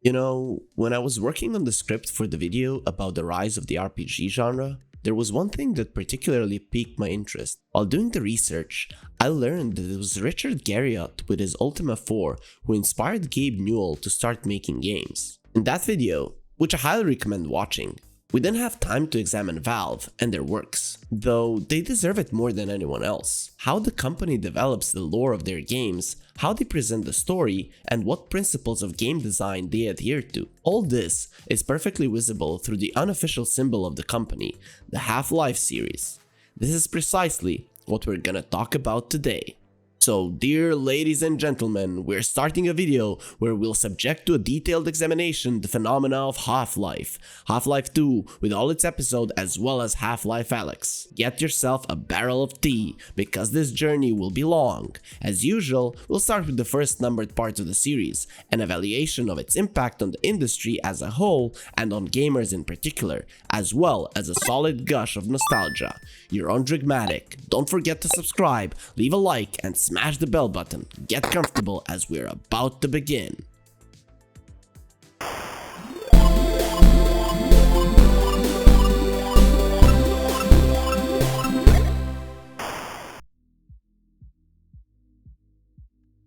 When I was working on the script for the video about the rise of the RPG genre, there was one thing that particularly piqued my interest. While doing the research, I learned that it was Richard Garriott with his Ultima 4 who inspired Gabe Newell to start making games. In that video, which I highly recommend watching, we didn't have time to examine Valve and their works, though they deserve it more than anyone else. How the company develops the lore of their games, how they present the story, and what principles of game design they adhere to. All this is perfectly visible through the unofficial symbol of the company, the Half-Life series. This is precisely what we're gonna talk about today. So, dear ladies and gentlemen, we're starting a video where we'll subject to a detailed examination the phenomena of Half-Life, Half-Life 2 with all its episodes as well as Half-Life Alyx. Get yourself a barrel of tea, because this journey will be long. As usual, we'll start with the first numbered part of the series, an evaluation of its impact on the industry as a whole and on gamers in particular, as well as a solid gush of nostalgia. You're on Dragmatic. Don't forget to subscribe, leave a like, and smash the bell button. Get comfortable as we're about to begin.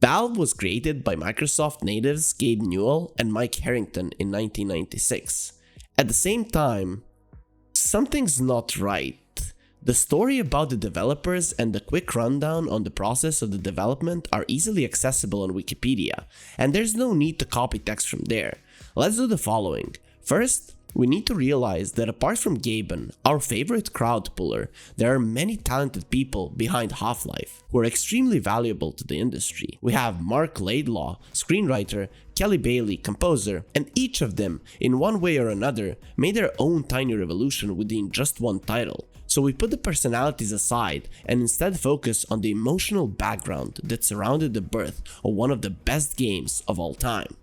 Valve was created by Microsoft natives Gabe Newell and Mike Harrington in 1996. At the same time, something's not right. The story about the developers and the quick rundown on the process of the development are easily accessible on Wikipedia, and there's no need to copy text from there. Let's do the following. First, we need to realize that apart from Gaben, our favorite crowd puller, there are many talented people behind Half-Life who are extremely valuable to the industry. We have Mark Laidlaw, screenwriter, Kelly Bailey, composer, and each of them, in one way or another, made their own tiny revolution within just one title. So we put the personalities aside and instead focus on the emotional background that surrounded the birth of one of the best games of all time.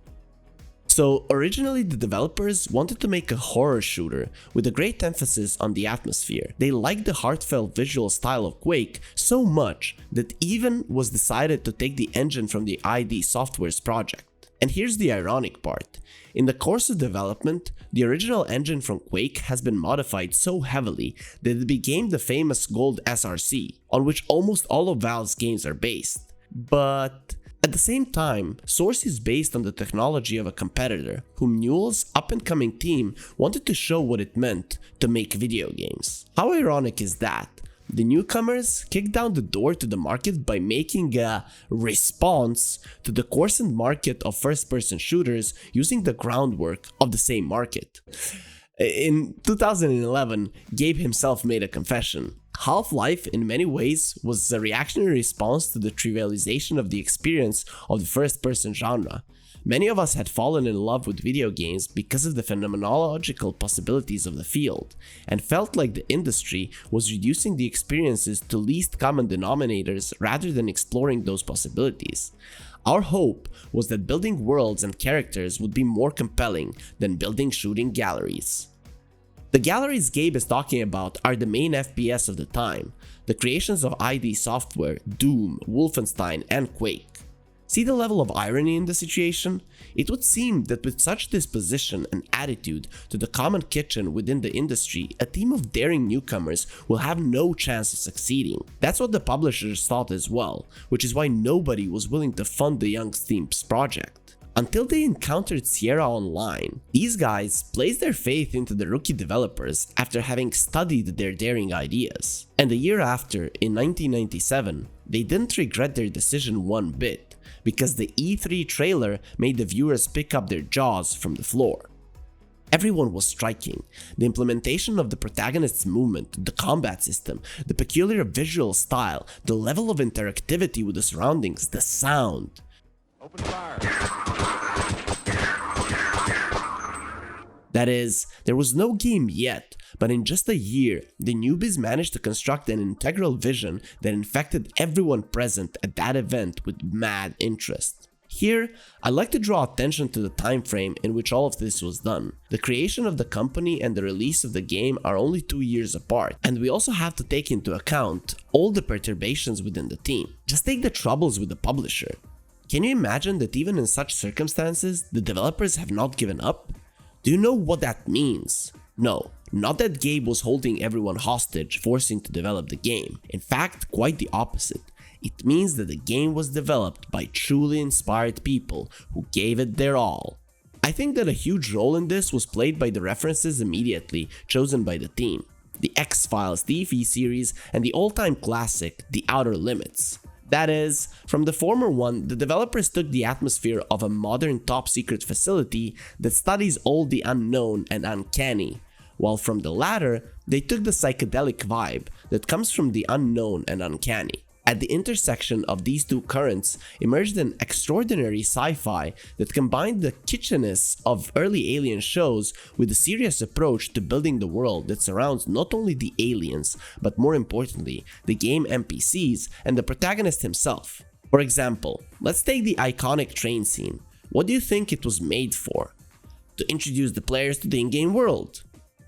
So originally the developers wanted to make a horror shooter with a great emphasis on the atmosphere. They liked the heartfelt visual style of Quake so much that even was decided to take the engine from the ID Software's project. And here's the ironic part. In the course of development, the original engine from Quake has been modified so heavily that it became the famous Gold SRC, on which almost all of Valve's games are based. But at the same time, Source is based on the technology of a competitor, whom Newell's up-and-coming team wanted to show what it meant to make video games. How ironic is that? The newcomers kicked down the door to the market by making a response to the quiescent market of first-person shooters using the groundwork of the same market. In 2011, Gabe himself made a confession. Half-Life, in many ways, was a reactionary response to the trivialization of the experience of the first-person genre. Many of us had fallen in love with video games because of the phenomenological possibilities of the field, and felt like the industry was reducing the experiences to least common denominators rather than exploring those possibilities. Our hope was that building worlds and characters would be more compelling than building shooting galleries. The galleries Gabe is talking about are the main FPS of the time, the creations of ID Software, Doom, Wolfenstein, and Quake. See the level of irony in the situation? It would seem that with such disposition and attitude to the common kitchen within the industry, a team of daring newcomers will have no chance of succeeding. That's what the publishers thought as well, which is why nobody was willing to fund the young team's project. Until they encountered Sierra Online, these guys placed their faith into the rookie developers after having studied their daring ideas. And a year after, in 1997, they didn't regret their decision one bit, because the E3 trailer made the viewers pick up their jaws from the floor. Everyone was striking. The implementation of the protagonist's movement, the combat system, the peculiar visual style, the level of interactivity with the surroundings, the sound. Open fire. That is, there was no game yet, but in just a year, the newbies managed to construct an integral vision that infected everyone present at that event with mad interest. Here, I'd like to draw attention to the time frame in which all of this was done. The creation of the company and the release of the game are only 2 years apart, and we also have to take into account all the perturbations within the team. Just take the troubles with the publisher. Can you imagine that even in such circumstances, the developers have not given up? Do you know what that means? No, not that Gabe was holding everyone hostage, forcing to develop the game. In fact, quite the opposite. It means that the game was developed by truly inspired people who gave it their all. I think that a huge role in this was played by the references immediately chosen by the team. The X-Files TV series and the all-time classic, The Outer Limits. That is, from the former one, the developers took the atmosphere of a modern top-secret facility that studies all the unknown and uncanny, while from the latter, they took the psychedelic vibe that comes from the unknown and uncanny. At the intersection of these two currents emerged an extraordinary sci-fi that combined the kitschiness of early Alien shows with a serious approach to building the world that surrounds not only the aliens, but more importantly, the game NPCs and the protagonist himself. For example, let's take the iconic train scene. What do you think it was made for? To introduce the players to the in-game world.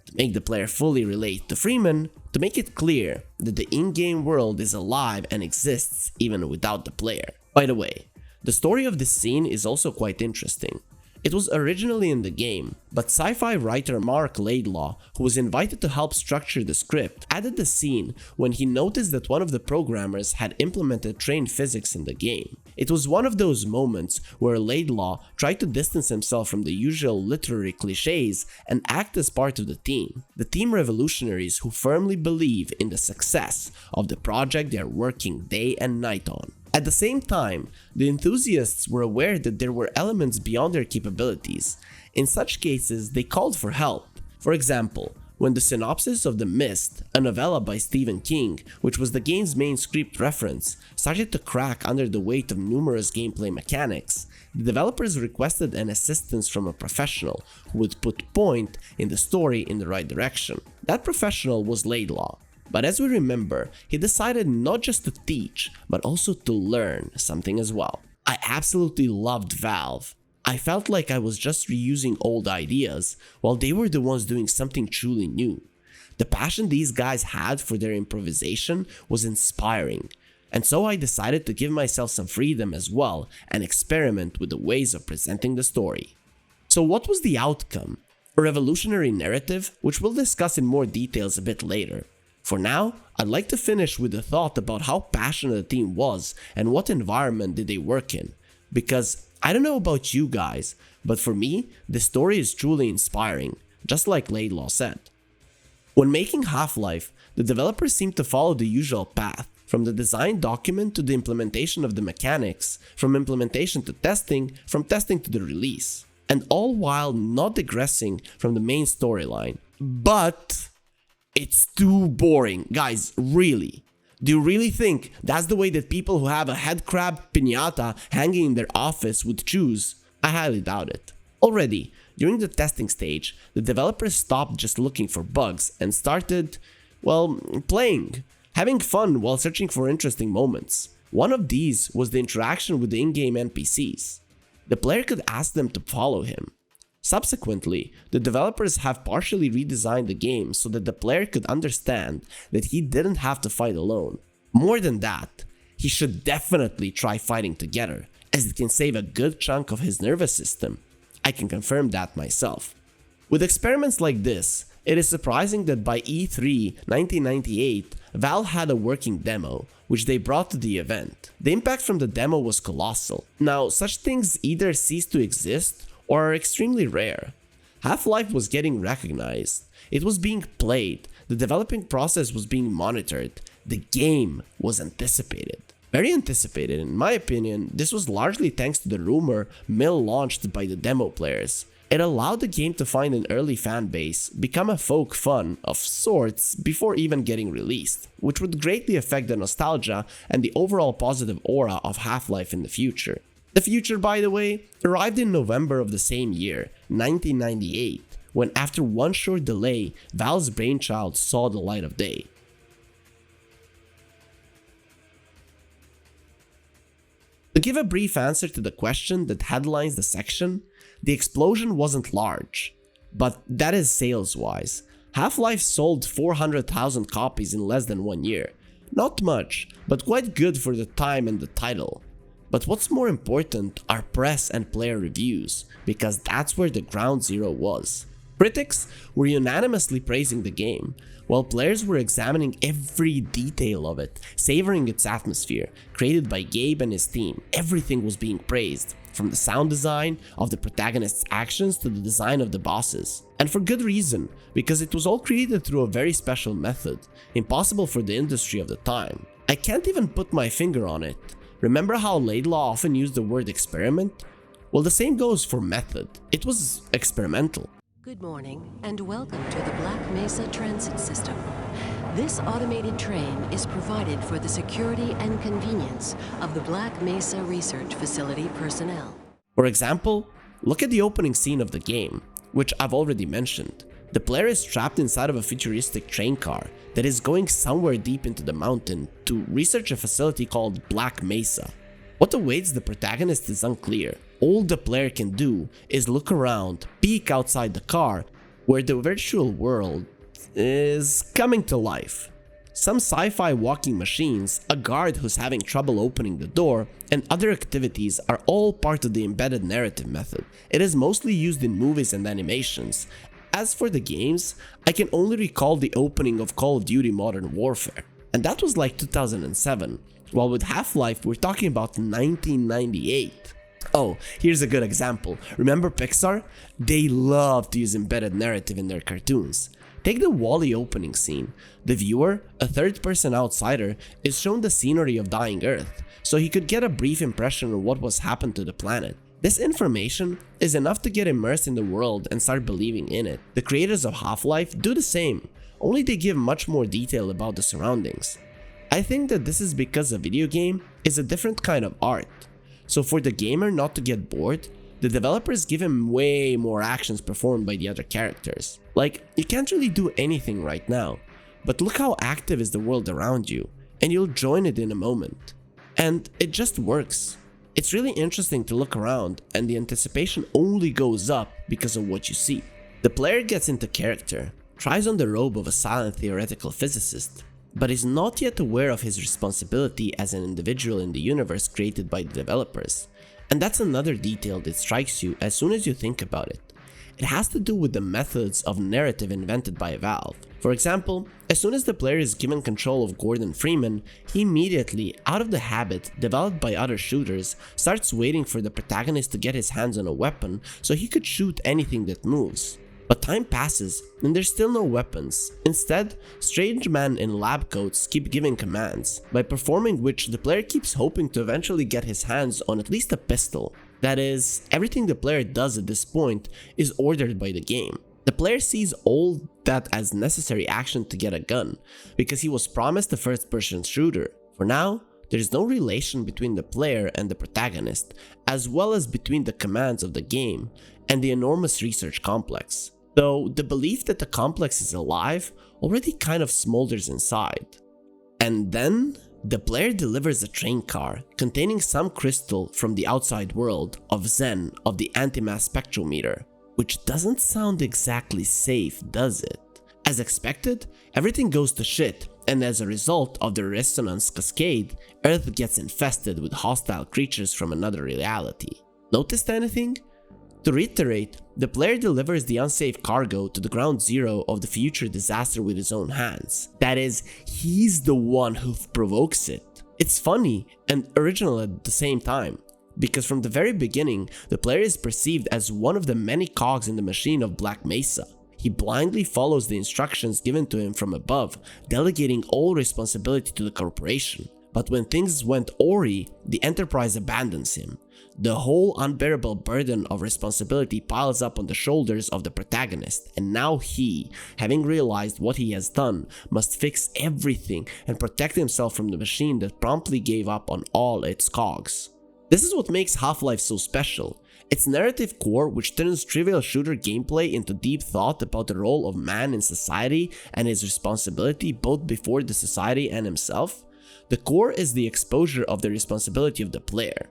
To make the player fully relate to Freeman, to make it clear that the in-game world is alive and exists even without the player. By the way, the story of this scene is also quite interesting. It was originally in the game, but sci-fi writer Mark Laidlaw, who was invited to help structure the script, added the scene when he noticed that one of the programmers had implemented train physics in the game. It was one of those moments where Laidlaw tried to distance himself from the usual literary cliches and act as part of the team revolutionaries who firmly believe in the success of the project they are working day and night on. At the same time, the enthusiasts were aware that there were elements beyond their capabilities. In such cases, they called for help. For example, when the synopsis of The Mist, a novella by Stephen King, which was the game's main script reference, started to crack under the weight of numerous gameplay mechanics, the developers requested an assistance from a professional who would put point in the story in the right direction. That professional was Laidlaw. But as we remember, he decided not just to teach, but also to learn something as well. I absolutely loved Valve. I felt like I was just reusing old ideas, while they were the ones doing something truly new. The passion these guys had for their improvisation was inspiring, and so I decided to give myself some freedom as well and experiment with the ways of presenting the story. So what was the outcome? A revolutionary narrative, which we'll discuss in more details a bit later. For now, I'd like to finish with a thought about how passionate the team was and what environment did they work in. Because I don't know about you guys, but for me, the story is truly inspiring, just like Laidlaw said. When making Half-Life, the developers seemed to follow the usual path, from the design document to the implementation of the mechanics, from implementation to testing, from testing to the release, and all while not digressing from the main storyline. But it's too boring. Guys, really? Do you really think that's the way that people who have a headcrab piñata hanging in their office would choose? I highly doubt it. Already, during the testing stage, the developers stopped just looking for bugs and started, well, playing, having fun while searching for interesting moments. One of these was the interaction with the in-game NPCs. The player could ask them to follow him. Subsequently, the developers have partially redesigned the game so that the player could understand that he didn't have to fight alone. More than that, he should definitely try fighting together, as it can save a good chunk of his nervous system. I can confirm that myself. With experiments like this, it is surprising that by E3 1998, Valve had a working demo, which they brought to the event. The impact from the demo was colossal. Now, such things either cease to exist or are extremely rare. Half-Life was getting recognized, it was being played, the developing process was being monitored, the game was anticipated. Very anticipated, in my opinion. This was largely thanks to the rumor mill launched by the demo players. It allowed the game to find an early fan base, become a folk fun of sorts before even getting released, which would greatly affect the nostalgia and the overall positive aura of Half-Life in the future. The future, by the way, arrived in November of the same year, 1998, when after one short delay, Valve's brainchild saw the light of day. To give a brief answer to the question that headlines the section, the explosion wasn't large, but that is sales-wise. Half-Life sold 400,000 copies in less than 1 year. Not much, but quite good for the time and the title. But what's more important are press and player reviews, because that's where the ground zero was. Critics were unanimously praising the game, while players were examining every detail of it, savoring its atmosphere, created by Gabe and his team. Everything was being praised, from the sound design of the protagonist's actions to the design of the bosses. And for good reason, because it was all created through a very special method, impossible for the industry of the time. I can't even put my finger on it. Remember how Laidlaw often used the word experiment? Well, the same goes for method. It was experimental. Good morning and welcome to the Black Mesa Transit System. This automated train is provided for the security and convenience of the Black Mesa Research Facility personnel. For example, look at the opening scene of the game, which I've already mentioned. The player is trapped inside of a futuristic train car that is going somewhere deep into the mountain to research a facility called Black Mesa. What awaits the protagonist is unclear. All the player can do is look around, peek outside the car, where the virtual world is coming to life. Some sci-fi walking machines, a guard who's having trouble opening the door, and other activities are all part of the embedded narrative method. It is mostly used in movies and animations. As for the games, I can only recall the opening of Call of Duty Modern Warfare, and that was like 2007, while with Half-Life we're talking about 1998. Oh, here's a good example. Remember Pixar? They love to use embedded narrative in their cartoons. Take the WALL-E opening scene. The viewer, a third-person outsider, is shown the scenery of dying Earth, so he could get a brief impression of what was happened to the planet. This information is enough to get immersed in the world and start believing in it. The creators of Half-Life do the same, only they give much more detail about the surroundings. I think that this is because a video game is a different kind of art. So for the gamer not to get bored, the developers give him way more actions performed by the other characters. Like, you can't really do anything right now, but look how active is the world around you, and you'll join it in a moment. And it just works. It's really interesting to look around, and the anticipation only goes up because of what you see. The player gets into character, tries on the robe of a silent theoretical physicist, but is not yet aware of his responsibility as an individual in the universe created by the developers. And that's another detail that strikes you as soon as you think about it. It has to do with the methods of narrative invented by Valve. For example, as soon as the player is given control of Gordon Freeman, he immediately, out of the habit developed by other shooters, starts waiting for the protagonist to get his hands on a weapon so he could shoot anything that moves. But time passes and there's still no weapons. Instead, strange men in lab coats keep giving commands, by performing which the player keeps hoping to eventually get his hands on at least a pistol. That is, everything the player does at this point is ordered by the game. The player sees all that as necessary action to get a gun, because he was promised a first-person shooter. For now, there is no relation between the player and the protagonist, as well as between the commands of the game and the enormous research complex. Though the belief that the complex is alive already kind of smolders inside. And then, the player delivers a train car containing some crystal from the outside world of Zen of the antimass spectrometer, which doesn't sound exactly safe, does it? As expected, everything goes to shit, and as a result of the resonance cascade, Earth gets infested with hostile creatures from another reality. Noticed anything? To reiterate, the player delivers the unsafe cargo to the ground zero of the future disaster with his own hands. That is, he's the one who provokes it. It's funny and original at the same time, because from the very beginning, the player is perceived as one of the many cogs in the machine of Black Mesa. He blindly follows the instructions given to him from above, delegating all responsibility to the corporation. But when things went awry, the Enterprise abandons him. The whole unbearable burden of responsibility piles up on the shoulders of the protagonist, and now he, having realized what he has done, must fix everything and protect himself from the machine that promptly gave up on all its cogs. This is what makes Half-Life so special. Its narrative core, which turns trivial shooter gameplay into deep thought about the role of man in society and his responsibility both before the society and himself. The core is the exposure of the responsibility of the player.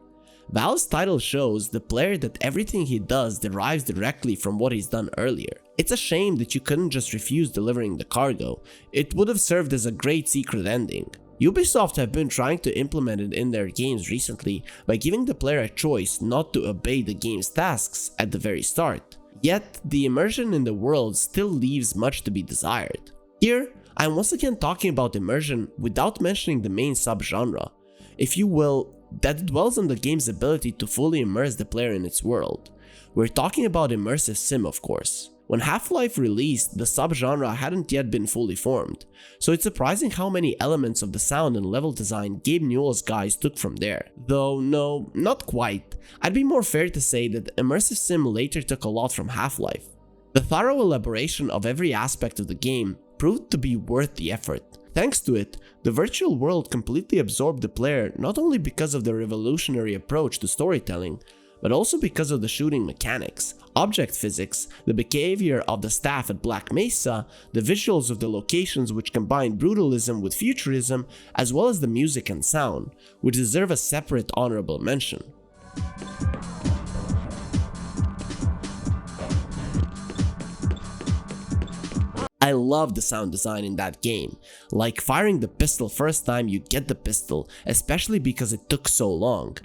Valve's title shows the player that everything he does derives directly from what he's done earlier. It's a shame that you couldn't just refuse delivering the cargo. It would have served as a great secret ending. Ubisoft have been trying to implement it in their games recently by giving the player a choice not to obey the game's tasks at the very start. Yet, the immersion in the world still leaves much to be desired. Here, I'm once again talking about immersion without mentioning the main subgenre, if you will, that dwells on the game's ability to fully immerse the player in its world. We're talking about immersive sim, of course. When Half-Life released, the subgenre hadn't yet been fully formed, so it's surprising how many elements of the sound and level design Gabe Newell's guys took from there. Though no, not quite. I'd be more fair to say that immersive sim later took a lot from Half-Life. The thorough elaboration of every aspect of the game proved to be worth the effort. Thanks to it, the virtual world completely absorbed the player not only because of the revolutionary approach to storytelling, but also because of the shooting mechanics, object physics, the behavior of the staff at Black Mesa, the visuals of the locations which combine brutalism with futurism, as well as the music and sound, which deserve a separate honorable mention. I love the sound design in that game, like firing the pistol first time you get the pistol, especially because it took so long.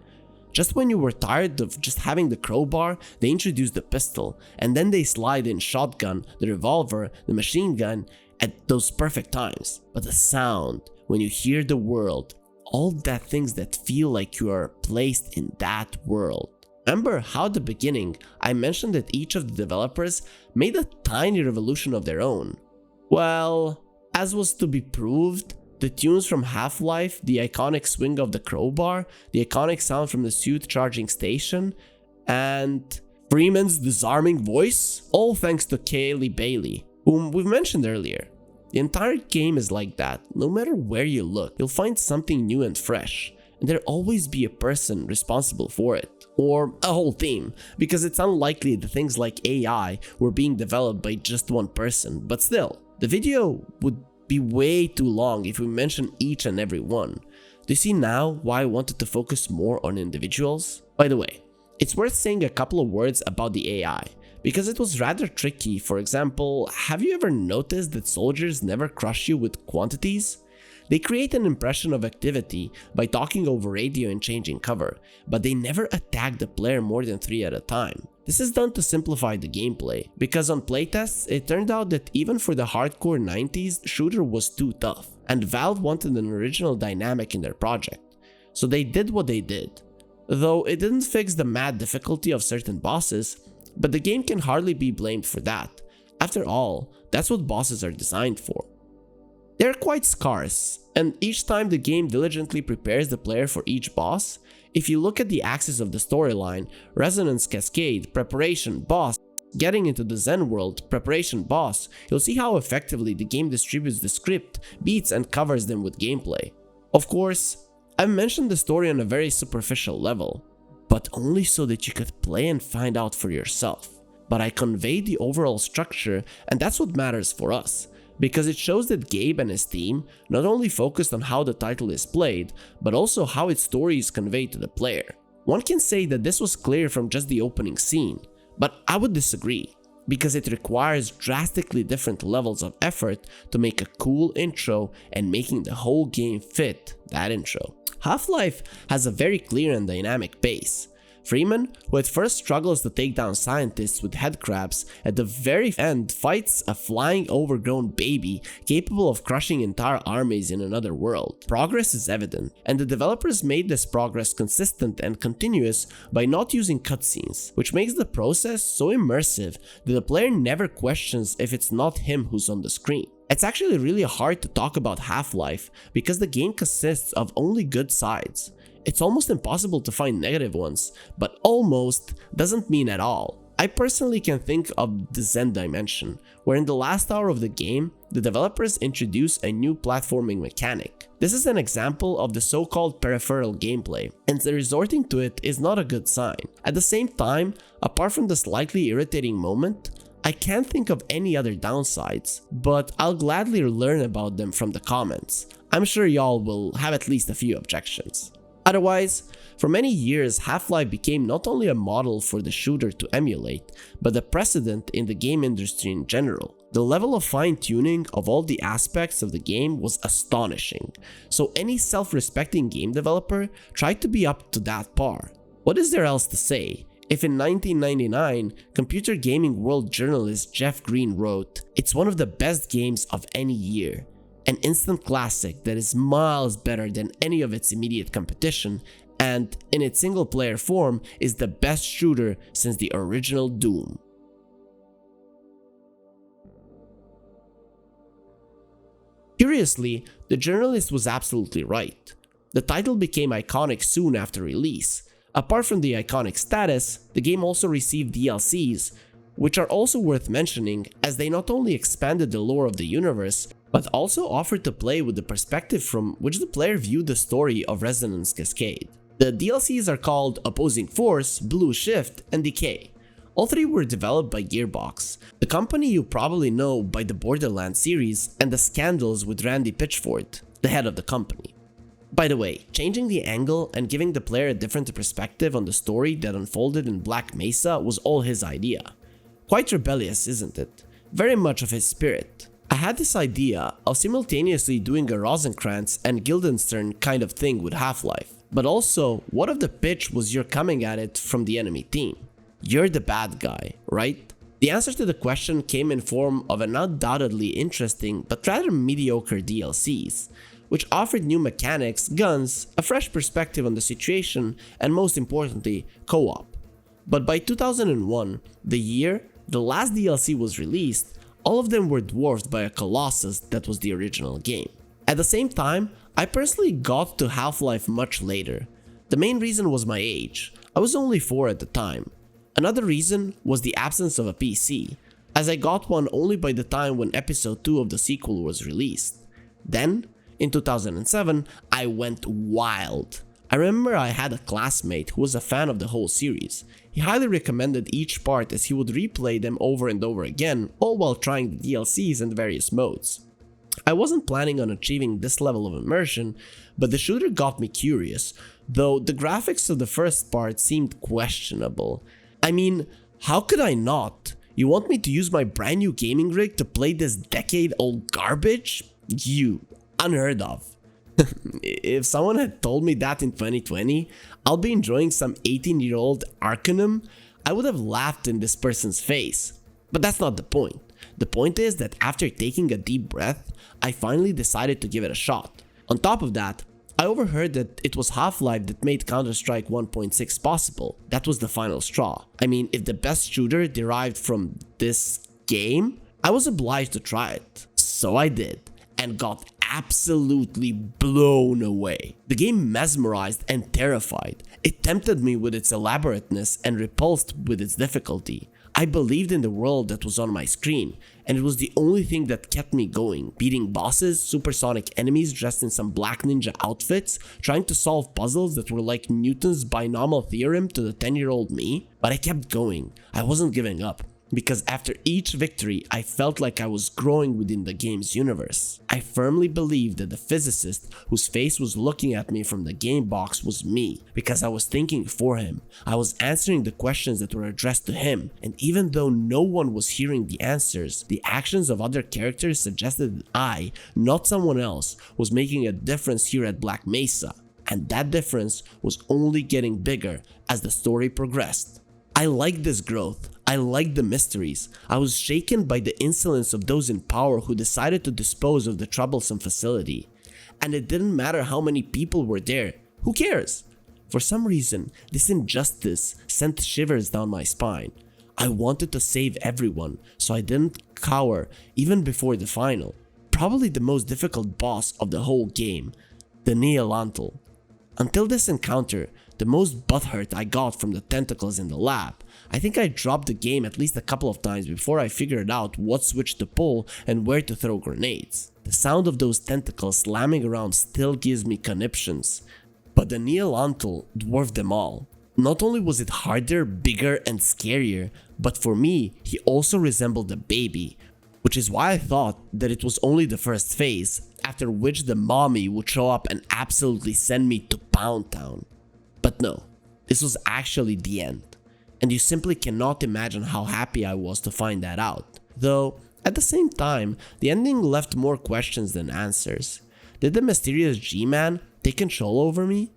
Just when you were tired of just having the crowbar, they introduced the pistol, and then they slide in shotgun, the revolver, the machine gun at those perfect times. But the sound, when you hear the world, all that things that feel like you are placed in that world. Remember how at the beginning I mentioned that each of the developers made a tiny revolution of their own? Well, as was to be proved, the tunes from Half-Life, the iconic swing of the crowbar, the iconic sound from the suit charging station, and Freeman's disarming voice, all thanks to Kaylee Bailey, whom we've mentioned earlier. The entire game is like that. No matter where you look, you'll find something new and fresh, and there'll always be a person responsible for it. Or a whole team, because it's unlikely that things like AI were being developed by just one person, but still, the video would be way too long if we mention each and every one. Do you see now why I wanted to focus more on individuals? By the way, it's worth saying a couple of words about the AI, because it was rather tricky. For example, have you ever noticed that soldiers never crush you with quantities? They create an impression of activity by talking over radio and changing cover, but they never attack the player more than 3 at a time. This is done to simplify the gameplay, because on playtests it turned out that even for the hardcore 90s, shooter was too tough, and Valve wanted an original dynamic in their project, so they did what they did. Though it didn't fix the mad difficulty of certain bosses, but the game can hardly be blamed for that. After all, that's what bosses are designed for. They're quite scarce, and each time the game diligently prepares the player for each boss, if you look at the axis of the storyline, resonance cascade, preparation, boss, getting into the Zen world, preparation, boss, you'll see how effectively the game distributes the script, beats, and covers them with gameplay. Of course, I've mentioned the story on a very superficial level, but only so that you could play and find out for yourself. But I conveyed the overall structure, and that's what matters for us, because it shows that Gabe and his team not only focused on how the title is played, but also how its story is conveyed to the player. One can say that this was clear from just the opening scene, but I would disagree, because it requires drastically different levels of effort to make a cool intro and making the whole game fit that intro. Half-Life has a very clear and dynamic pace. Freeman, who at first struggles to take down scientists with headcrabs, at the very end fights a flying overgrown baby capable of crushing entire armies in another world. Progress is evident, and the developers made this progress consistent and continuous by not using cutscenes, which makes the process so immersive that the player never questions if it's not him who's on the screen. It's actually really hard to talk about Half-Life because the game consists of only good sides. It's almost impossible to find negative ones, but almost doesn't mean at all. I personally can think of the Zen dimension, where in the last hour of the game, the developers introduce a new platforming mechanic. This is an example of the so-called peripheral gameplay, and the resorting to it is not a good sign. At the same time, apart from the slightly irritating moment, I can't think of any other downsides, but I'll gladly learn about them from the comments. I'm sure y'all will have at least a few objections. Otherwise, for many years, Half-Life became not only a model for the shooter to emulate, but a precedent in the game industry in general. The level of fine-tuning of all the aspects of the game was astonishing, so any self-respecting game developer tried to be up to that par. What is there else to say? If in 1999, computer gaming world journalist Jeff Green wrote, "It's one of the best games of any year, an instant classic that is miles better than any of its immediate competition, and in its single-player form is the best shooter since the original Doom." Curiously, the journalist was absolutely right. The title became iconic soon after release. Apart from the iconic status, the game also received DLCs, which are also worth mentioning as they not only expanded the lore of the universe, but also offered to play with the perspective from which the player viewed the story of Resonance Cascade. The DLCs are called Opposing Force, Blue Shift, and Decay. All three were developed by Gearbox, the company you probably know by the Borderlands series and the scandals with Randy Pitchford, the head of the company. By the way, changing the angle and giving the player a different perspective on the story that unfolded in Black Mesa was all his idea. Quite rebellious, isn't it? Very much of his spirit. I had this idea of simultaneously doing a Rosencrantz and Guildenstern kind of thing with Half-Life, but also, what if the pitch was you're coming at it from the enemy team? You're the bad guy, right? The answer to the question came in form of an undoubtedly interesting but rather mediocre DLCs, which offered new mechanics, guns, a fresh perspective on the situation, and most importantly, co-op. But by 2001, the year the last DLC was released, all of them were dwarfed by a colossus that was the original game. At the same time, I personally got to Half-Life much later. The main reason was my age. I was only 4 at the time. Another reason was the absence of a PC, as I got one only by the time when episode 2 of the sequel was released. Then, in 2007, I went wild. I remember I had a classmate who was a fan of the whole series. He highly recommended each part as he would replay them over and over again, all while trying the DLCs and various modes. I wasn't planning on achieving this level of immersion, but the shooter got me curious, though the graphics of the first part seemed questionable. I mean, how could I not? You want me to use my brand new gaming rig to play this decade-old garbage? Unheard of. If someone had told me that in 2020, I'll be enjoying some 18-year-old Arcanum, I would have laughed in this person's face. But that's not the point. The point is that after taking a deep breath, I finally decided to give it a shot. On top of that, I overheard that it was Half-Life that made Counter-Strike 1.6 possible. That was the final straw. I mean, if the best shooter derived from this game, I was obliged to try it. So I did, and got absolutely blown away. The game mesmerized and terrified. It tempted me with its elaborateness and repulsed with its difficulty. I believed in the world that was on my screen, and it was the only thing that kept me going, beating bosses, supersonic enemies dressed in some black ninja outfits, trying to solve puzzles that were like Newton's binomial theorem to the 10-year-old me. But I kept going. I wasn't giving up, because after each victory, I felt like I was growing within the game's universe. I firmly believed that the physicist whose face was looking at me from the game box was me, because I was thinking for him. I was answering the questions that were addressed to him, and even though no one was hearing the answers, the actions of other characters suggested that I, not someone else, was making a difference here at Black Mesa, and that difference was only getting bigger as the story progressed. I liked this growth. I liked the mysteries. I was shaken by the insolence of those in power who decided to dispose of the troublesome facility. And it didn't matter how many people were there. Who cares? For some reason, this injustice sent shivers down my spine. I wanted to save everyone, so I didn't cower even before the final. Probably the most difficult boss of the whole game, the Neolantal. Until this encounter, the most butthurt I got from the tentacles in the lab. I think I dropped the game at least a couple of times before I figured out what switch to pull and where to throw grenades. The sound of those tentacles slamming around still gives me conniptions. But the Neolantal dwarfed them all. Not only was it harder, bigger, and scarier, but for me, he also resembled a baby. which is why I thought that it was only the first phase, after which the mommy would show up and absolutely send me to Pound Town. But no, this was actually the end, and you simply cannot imagine how happy I was to find that out. Though, at the same time, the ending left more questions than answers. Did the mysterious G-Man take control over me?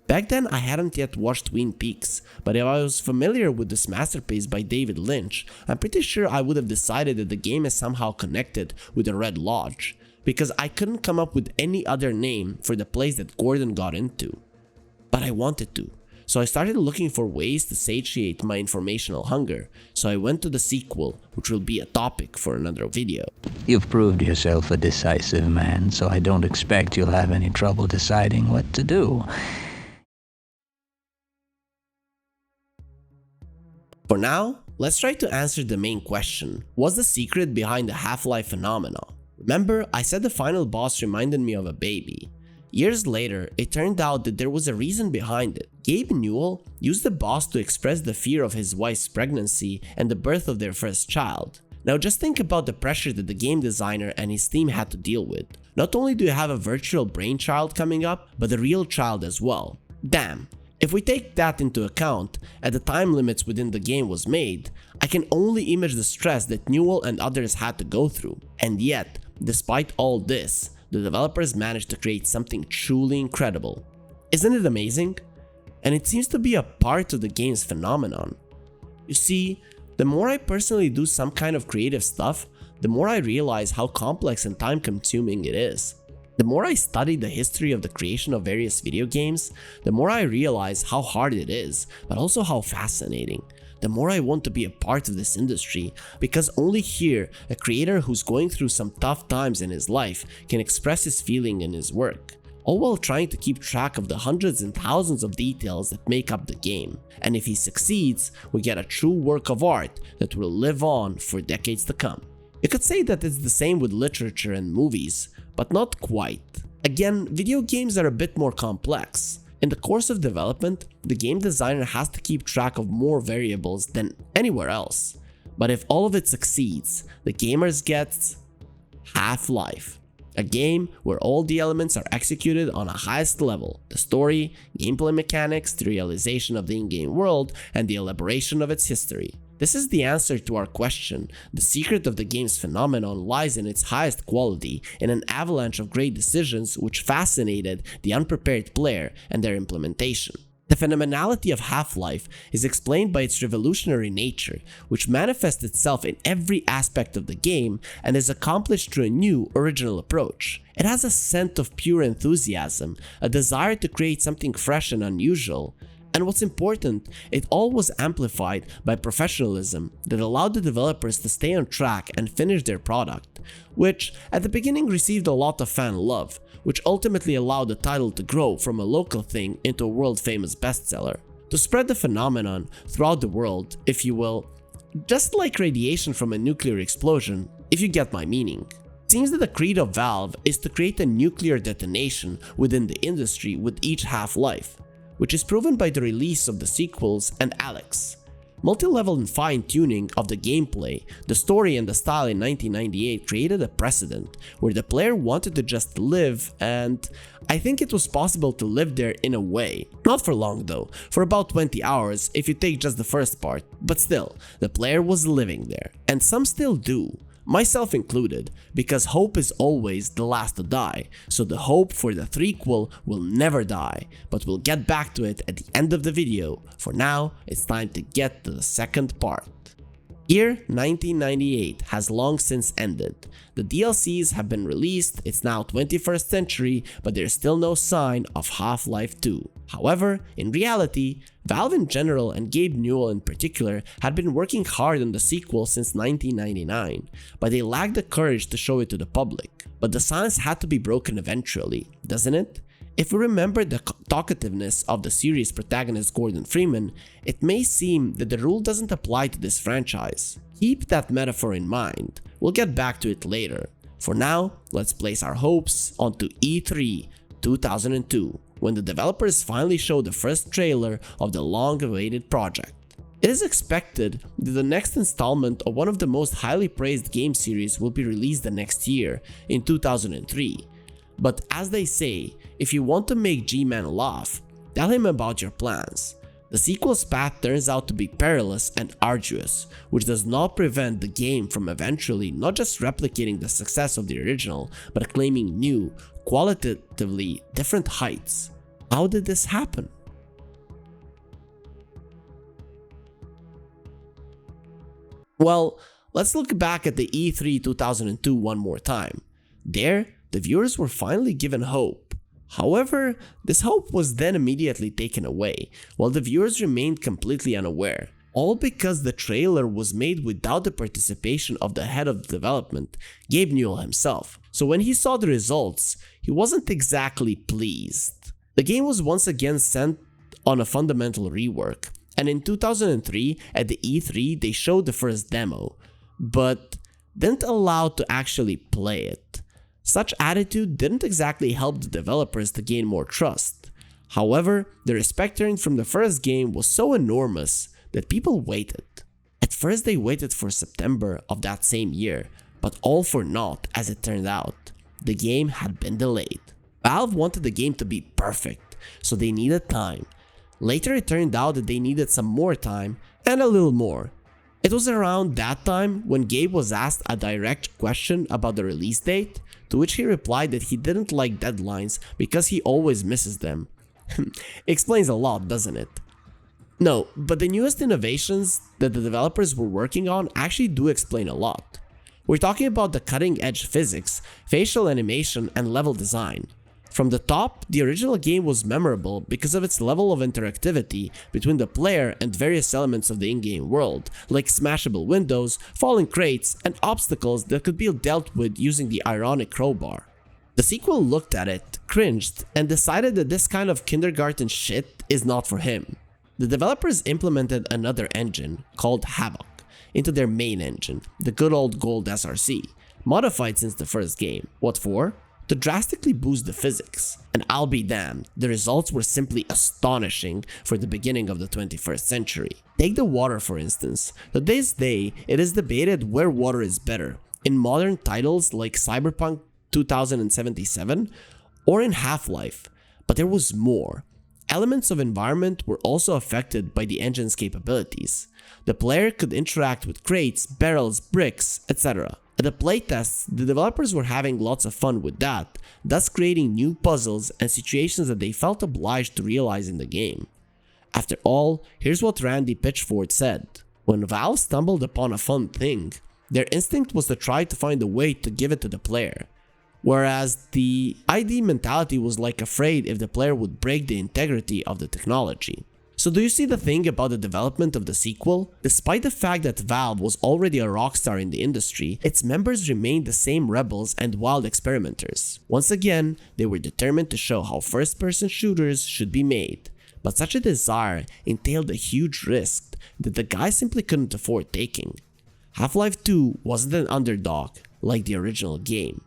Back then, I hadn't yet watched Twin Peaks, but if I was familiar with this masterpiece by David Lynch, I'm pretty sure I would have decided that the game is somehow connected with the Red Lodge, because I couldn't come up with any other name for the place that Gordon got into. But I wanted to, so I started looking for ways to satiate my informational hunger, so I went to the sequel, which will be a topic for another video. You've proved yourself a decisive man, so I don't expect you'll have any trouble deciding what to do. For now, let's try to answer the main question. What's the secret behind the Half-Life phenomena? Remember, I said the final boss reminded me of a baby. Years later, it turned out that there was a reason behind it. Gabe Newell used the boss to express the fear of his wife's pregnancy and the birth of their first child. Now just think about the pressure that the game designer and his team had to deal with. Not only do you have a virtual brainchild coming up, but a real child as well. Damn. If we take that into account, at the time limits within the game was made, I can only image the stress that Newell and others had to go through. And yet, despite all this, the developers managed to create something truly incredible. Isn't it amazing? And it seems to be a part of the game's phenomenon. You see, the more I personally do some kind of creative stuff, the more I realize how complex and time-consuming it is. The more I study the history of the creation of various video games, the more I realize how hard it is, but also how fascinating. The more I want to be a part of this industry, because only here, a creator who's going through some tough times in his life can express his feeling in his work, all while trying to keep track of the hundreds and thousands of details that make up the game. And if he succeeds, we get a true work of art that will live on for decades to come. You could say that it's the same with literature and movies, but not quite. Again, video games are a bit more complex. In the course of development, the game designer has to keep track of more variables than anywhere else. But if all of it succeeds, the gamers get Half-Life, a game where all the elements are executed on a highest level: the story, gameplay mechanics, the realization of the in-game world, and the elaboration of its history. This is the answer to our question. The secret of the game's phenomenon lies in its highest quality, in an avalanche of great decisions which fascinated the unprepared player and their implementation. The phenomenality of Half-Life is explained by its revolutionary nature, which manifests itself in every aspect of the game and is accomplished through a new, original approach. It has a scent of pure enthusiasm, a desire to create something fresh and unusual. And what's important, it all was amplified by professionalism that allowed the developers to stay on track and finish their product, which at the beginning received a lot of fan love, which ultimately allowed the title to grow from a local thing into a world-famous bestseller. To spread the phenomenon throughout the world, if you will, just like radiation from a nuclear explosion, if you get my meaning. It seems that the creed of Valve is to create a nuclear detonation within the industry with each Half-Life, which is proven by the release of the sequels and Alex. Multi-level and fine-tuning of the gameplay, the story and the style in 1998 created a precedent where the player wanted to just live, and I think it was possible to live there in a way. Not for long though, for about 20 hours if you take just the first part, but still, the player was living there, and some still do. Myself included, because hope is always the last to die, so the hope for the threequel will never die, but we'll get back to it at the end of the video. For now, it's time to get to the second part. Year 1998 has long since ended. The DLCs have been released, it's now 21st century, but there's still no sign of Half-Life 2. However, in reality, Valve in general and Gabe Newell in particular had been working hard on the sequel since 1999, but they lacked the courage to show it to the public. But the silence had to be broken eventually, doesn't it? If we remember the talkativeness of the series protagonist Gordon Freeman, it may seem that the rule doesn't apply to this franchise. Keep that metaphor in mind, we'll get back to it later. For now, let's place our hopes onto E3 2002, when the developers finally showed the first trailer of the long-awaited project. It is expected that the next installment of one of the most highly praised game series will be released the next year, in 2003. But as they say, if you want to make G-Man laugh, tell him about your plans. The sequel's path turns out to be perilous and arduous, which does not prevent the game from eventually not just replicating the success of the original, but claiming new, qualitatively different heights. How did this happen? Well, let's look back at the E3 2002 one more time. There, the viewers were finally given hope. However, this hope was then immediately taken away, while the viewers remained completely unaware, all because the trailer was made without the participation of the head of development, Gabe Newell himself. So when he saw the results, he wasn't exactly pleased. The game was once again sent on a fundamental rework, and in 2003 at the E3 they showed the first demo, but didn't allow to actually play it. Such attitude didn't exactly help the developers to gain more trust. However, the respect earned from the first game was so enormous that people waited. At first they waited for September of that same year, but all for naught as it turned out. The game had been delayed. Valve wanted the game to be perfect, so they needed time. Later it turned out that they needed some more time and a little more. It was around that time when Gabe was asked a direct question about the release date, to which he replied that he didn't like deadlines because he always misses them. Explains a lot, doesn't it? No, but the newest innovations that the developers were working on actually do explain a lot. We're talking about the cutting edge physics, facial animation, and level design. From the top, the original game was memorable because of its level of interactivity between the player and various elements of the in-game world, like smashable windows, falling crates, and obstacles that could be dealt with using the ironic crowbar. The sequel looked at it, cringed, and decided that this kind of kindergarten shit is not for him. The developers implemented another engine, called Havoc, into their main engine, the good old Gold SRC, modified since the first game. What for? To drastically boost the physics. And I'll be damned, the results were simply astonishing for the beginning of the 21st century. Take the water for instance. To this day, it is debated where water is better, in modern titles like Cyberpunk 2077 or in Half-Life. But there was more. Elements of environment were also affected by the engine's capabilities. The player could interact with crates, barrels, bricks, etc. At the playtests, the developers were having lots of fun with that, thus creating new puzzles and situations that they felt obliged to realize in the game. After all, here's what Randy Pitchford said. When Valve stumbled upon a fun thing, their instinct was to try to find a way to give it to the player. Whereas the ID mentality was like afraid if the player would break the integrity of the technology. So do you see the thing about the development of the sequel? Despite the fact that Valve was already a rockstar in the industry, its members remained the same rebels and wild experimenters. Once again, they were determined to show how first-person shooters should be made. But such a desire entailed a huge risk that the guys simply couldn't afford taking. Half-Life 2 wasn't an underdog like the original game.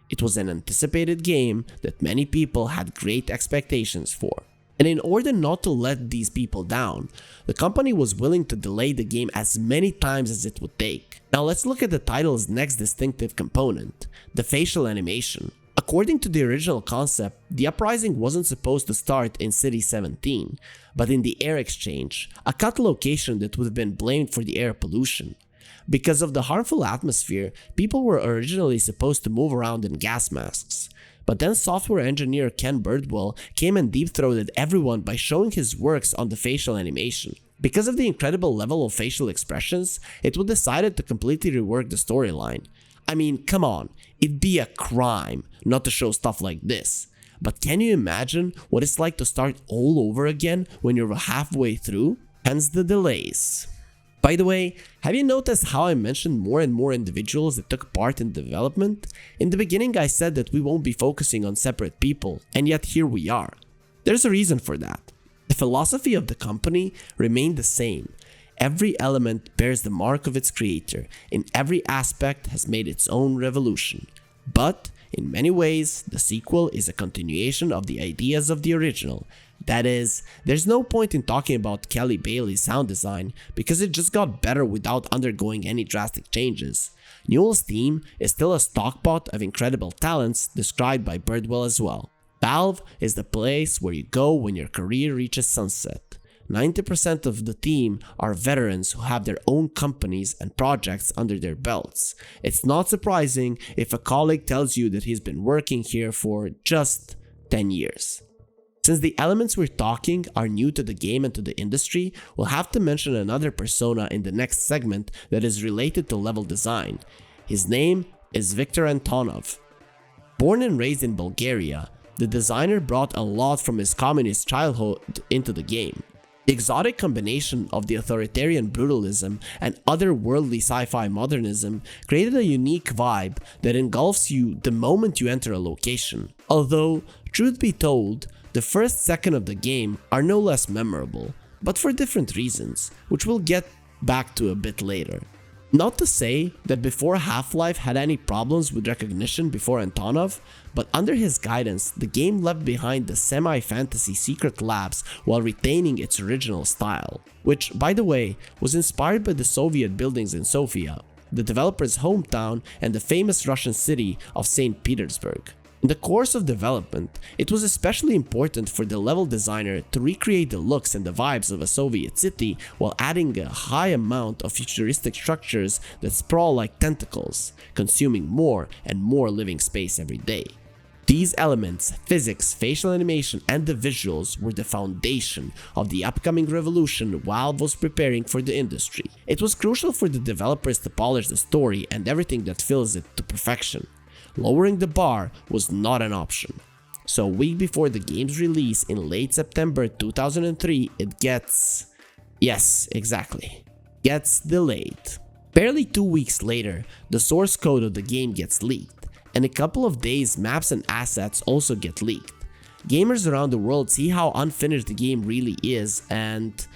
It was an anticipated game that many people had great expectations for. And in order not to let these people down, the company was willing to delay the game as many times as it would take. Now let's look at the title's next distinctive component, the facial animation. According to the original concept, the uprising wasn't supposed to start in City 17, but in the air exchange, a cut location that would have been blamed for the air pollution. Because of the harmful atmosphere, people were originally supposed to move around in gas masks. But then software engineer Ken Birdwell came and deep-throated everyone by showing his works on the facial animation. Because of the incredible level of facial expressions, it was decided to completely rework the storyline. I mean, come on, it'd be a crime not to show stuff like this. But can you imagine what it's like to start all over again when you're halfway through? Hence the delays. By the way, have you noticed how I mentioned more and more individuals that took part in development? In the beginning I said that we won't be focusing on separate people, and yet here we are. There's a reason for that. The philosophy of the company remained the same. Every element bears the mark of its creator, in every aspect has made its own revolution. But, in many ways, the sequel is a continuation of the ideas of the original, That is, there's no point in talking about Kelly Bailey's sound design because it just got better without undergoing any drastic changes. Newell's team is still a stockpot of incredible talents described by Birdwell as well. Valve is the place where you go when your career reaches sunset. 90% of the team are veterans who have their own companies and projects under their belts. It's not surprising if a colleague tells you that he's been working here for just 10 years. Since the elements we're talking are new to the game and to the industry, we'll have to mention another persona in the next segment that is related to level design. His name is Viktor Antonov. Born and raised in Bulgaria, the designer brought a lot from his communist childhood into the game. The exotic combination of the authoritarian brutalism and otherworldly sci-fi modernism created a unique vibe that engulfs you the moment you enter a location. Although, truth be told, the first second of the game are no less memorable, but for different reasons, which we'll get back to a bit later. Not to say that before Half-Life had any problems with recognition before Antonov, but under his guidance, the game left behind the semi-fantasy secret labs while retaining its original style, which, by the way, was inspired by the Soviet buildings in Sofia, the developer's hometown and the famous Russian city of St. Petersburg. In the course of development, it was especially important for the level designer to recreate the looks and the vibes of a Soviet city while adding a high amount of futuristic structures that sprawl like tentacles, consuming more and more living space every day. These elements, physics, facial animation, and the visuals were the foundation of the upcoming revolution Valve was preparing for the industry. It was crucial for the developers to polish the story and everything that fills it to perfection. Lowering the bar was not an option. So a week before the game's release in late September 2003, it gets delayed. Barely 2 weeks later, the source code of the game gets leaked, and a couple of days maps and assets also get leaked. Gamers around the world see how unfinished the game really is and,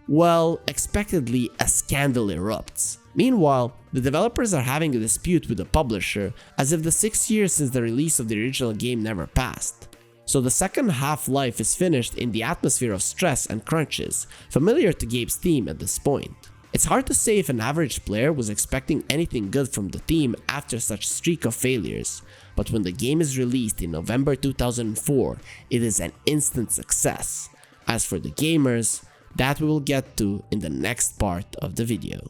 well, expectedly a scandal erupts. Meanwhile, the developers are having a dispute with the publisher as if the 6 years since the release of the original game never passed. So the second Half-Life is finished in the atmosphere of stress and crunches, familiar to Gabe's team at this point. It's hard to say if an average player was expecting anything good from the team after such streak of failures, but when the game is released in November 2004, it is an instant success. As for the gamers, that we will get to in the next part of the video.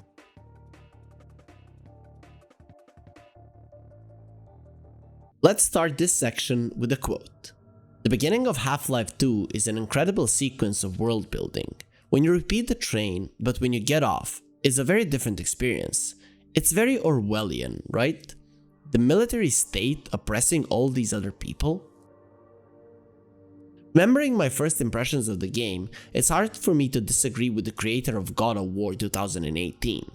Let's start this section with a quote. The beginning of Half-Life 2 is an incredible sequence of world building. When you repeat the train, but when you get off, it's a very different experience. It's very Orwellian, right? The military state oppressing all these other people. Remembering my first impressions of the game, it's hard for me to disagree with the creator of God of War 2018.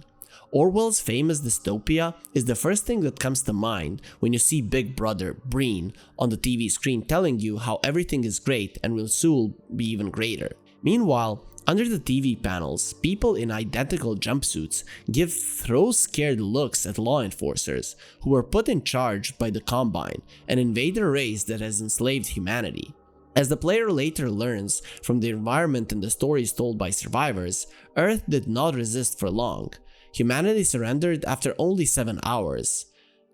Orwell's famous dystopia is the first thing that comes to mind when you see Big Brother, Breen, on the TV screen telling you how everything is great and will soon be even greater. Meanwhile, under the TV panels, people in identical jumpsuits give throw-scared looks at law enforcers who were put in charge by the Combine, an invader race that has enslaved humanity. As the player later learns from the environment and the stories told by survivors, Earth did not resist for long. Humanity surrendered after only 7 hours.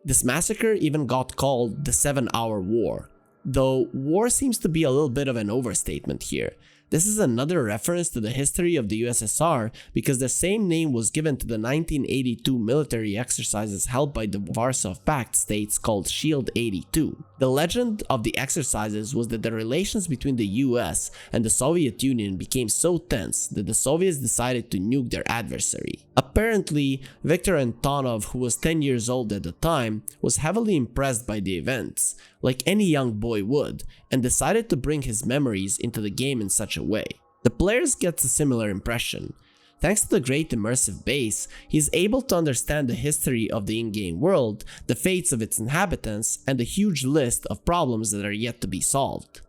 This massacre even got called the 7-Hour War, though war seems to be a little bit of an overstatement here. This is another reference to the history of the USSR because the same name was given to the 1982 military exercises held by the Warsaw Pact states called Shield 82. The legend of the exercises was that the relations between the US and the Soviet Union became so tense that the Soviets decided to nuke their adversary. Apparently, Viktor Antonov, who was 10 years old at the time, was heavily impressed by the events, like any young boy would, and decided to bring his memories into the game in such a way. The players gets a similar impression. Thanks to the great immersive base, he is able to understand the history of the in-game world, the fates of its inhabitants, and the huge list of problems that are yet to be solved.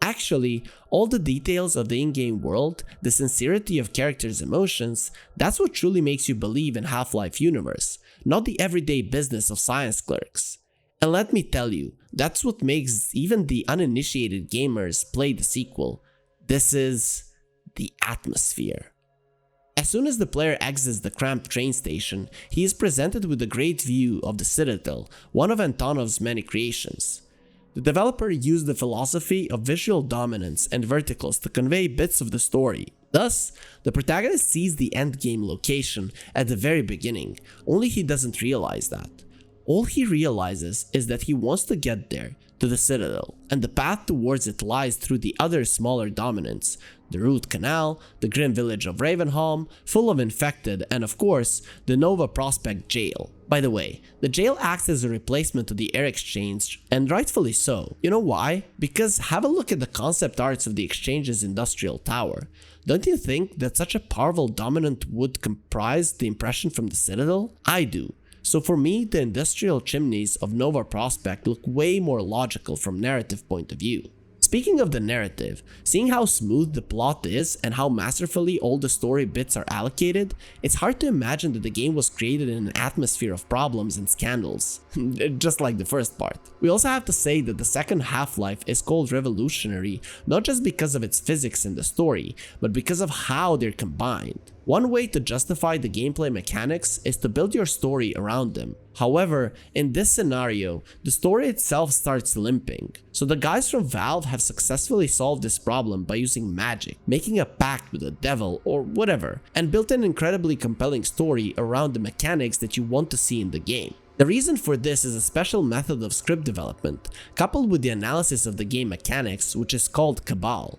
Actually, all the details of the in-game world, the sincerity of characters' emotions, that's what truly makes you believe in Half-Life universe, not the everyday business of science clerks. And let me tell you, that's what makes even the uninitiated gamers play the sequel. This is the atmosphere. As soon as the player exits the cramped train station, he is presented with a great view of the Citadel, one of Antonov's many creations. The developer used the philosophy of visual dominance and verticals to convey bits of the story. Thus, the protagonist sees the endgame location at the very beginning, only he doesn't realize that. All he realizes is that he wants to get there, to the Citadel, and the path towards it lies through the other smaller dominants, the Root Canal, the grim village of Ravenholm, full of infected, and of course, the Nova Prospect jail. By the way, the jail acts as a replacement to the air exchange, and rightfully so. You know why? Because have a look at the concept arts of the exchange's industrial tower. Don't you think that such a powerful dominant would comprise the impression from the Citadel? I do. So for me, the industrial chimneys of Nova Prospect look way more logical from narrative point of view. Speaking of the narrative, seeing how smooth the plot is and how masterfully all the story bits are allocated, it's hard to imagine that the game was created in an atmosphere of problems and scandals, just like the first part. We also have to say that the second Half-Life is called revolutionary not just because of its physics in the story, but because of how they're combined. One way to justify the gameplay mechanics is to build your story around them. However, in this scenario, the story itself starts limping. So the guys from Valve have successfully solved this problem by using magic, making a pact with the devil or whatever, and built an incredibly compelling story around the mechanics that you want to see in the game. The reason for this is a special method of script development, coupled with the analysis of the game mechanics, which is called Cabal.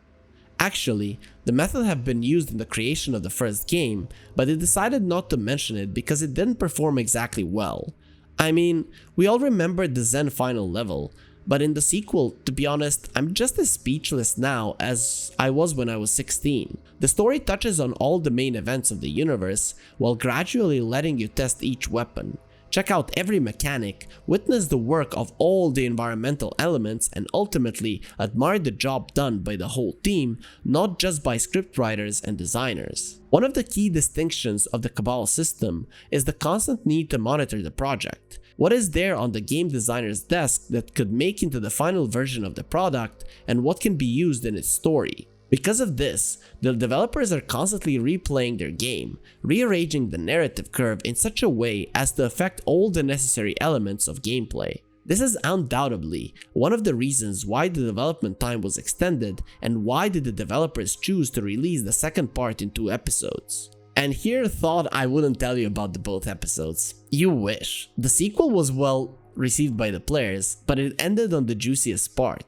Actually, the method had been used in the creation of the first game, but they decided not to mention it because it didn't perform exactly well. I mean, we all remember the Zen final level, but in the sequel, to be honest, I'm just as speechless now as I was when I was 16. The story touches on all the main events of the universe, while gradually letting you test each weapon. Check out every mechanic, witness the work of all the environmental elements, and ultimately admire the job done by the whole team, not just by scriptwriters and designers. One of the key distinctions of the Cabal system is the constant need to monitor the project. What is there on the game designer's desk that could make into the final version of the product, and what can be used in its story? Because of this, the developers are constantly replaying their game, rearranging the narrative curve in such a way as to affect all the necessary elements of gameplay. This is undoubtedly one of the reasons why the development time was extended and why did the developers choose to release the second part in 2 episodes. And here thought I wouldn't tell you about the both episodes. You wish. The sequel was well received by the players, but it ended on the juiciest part.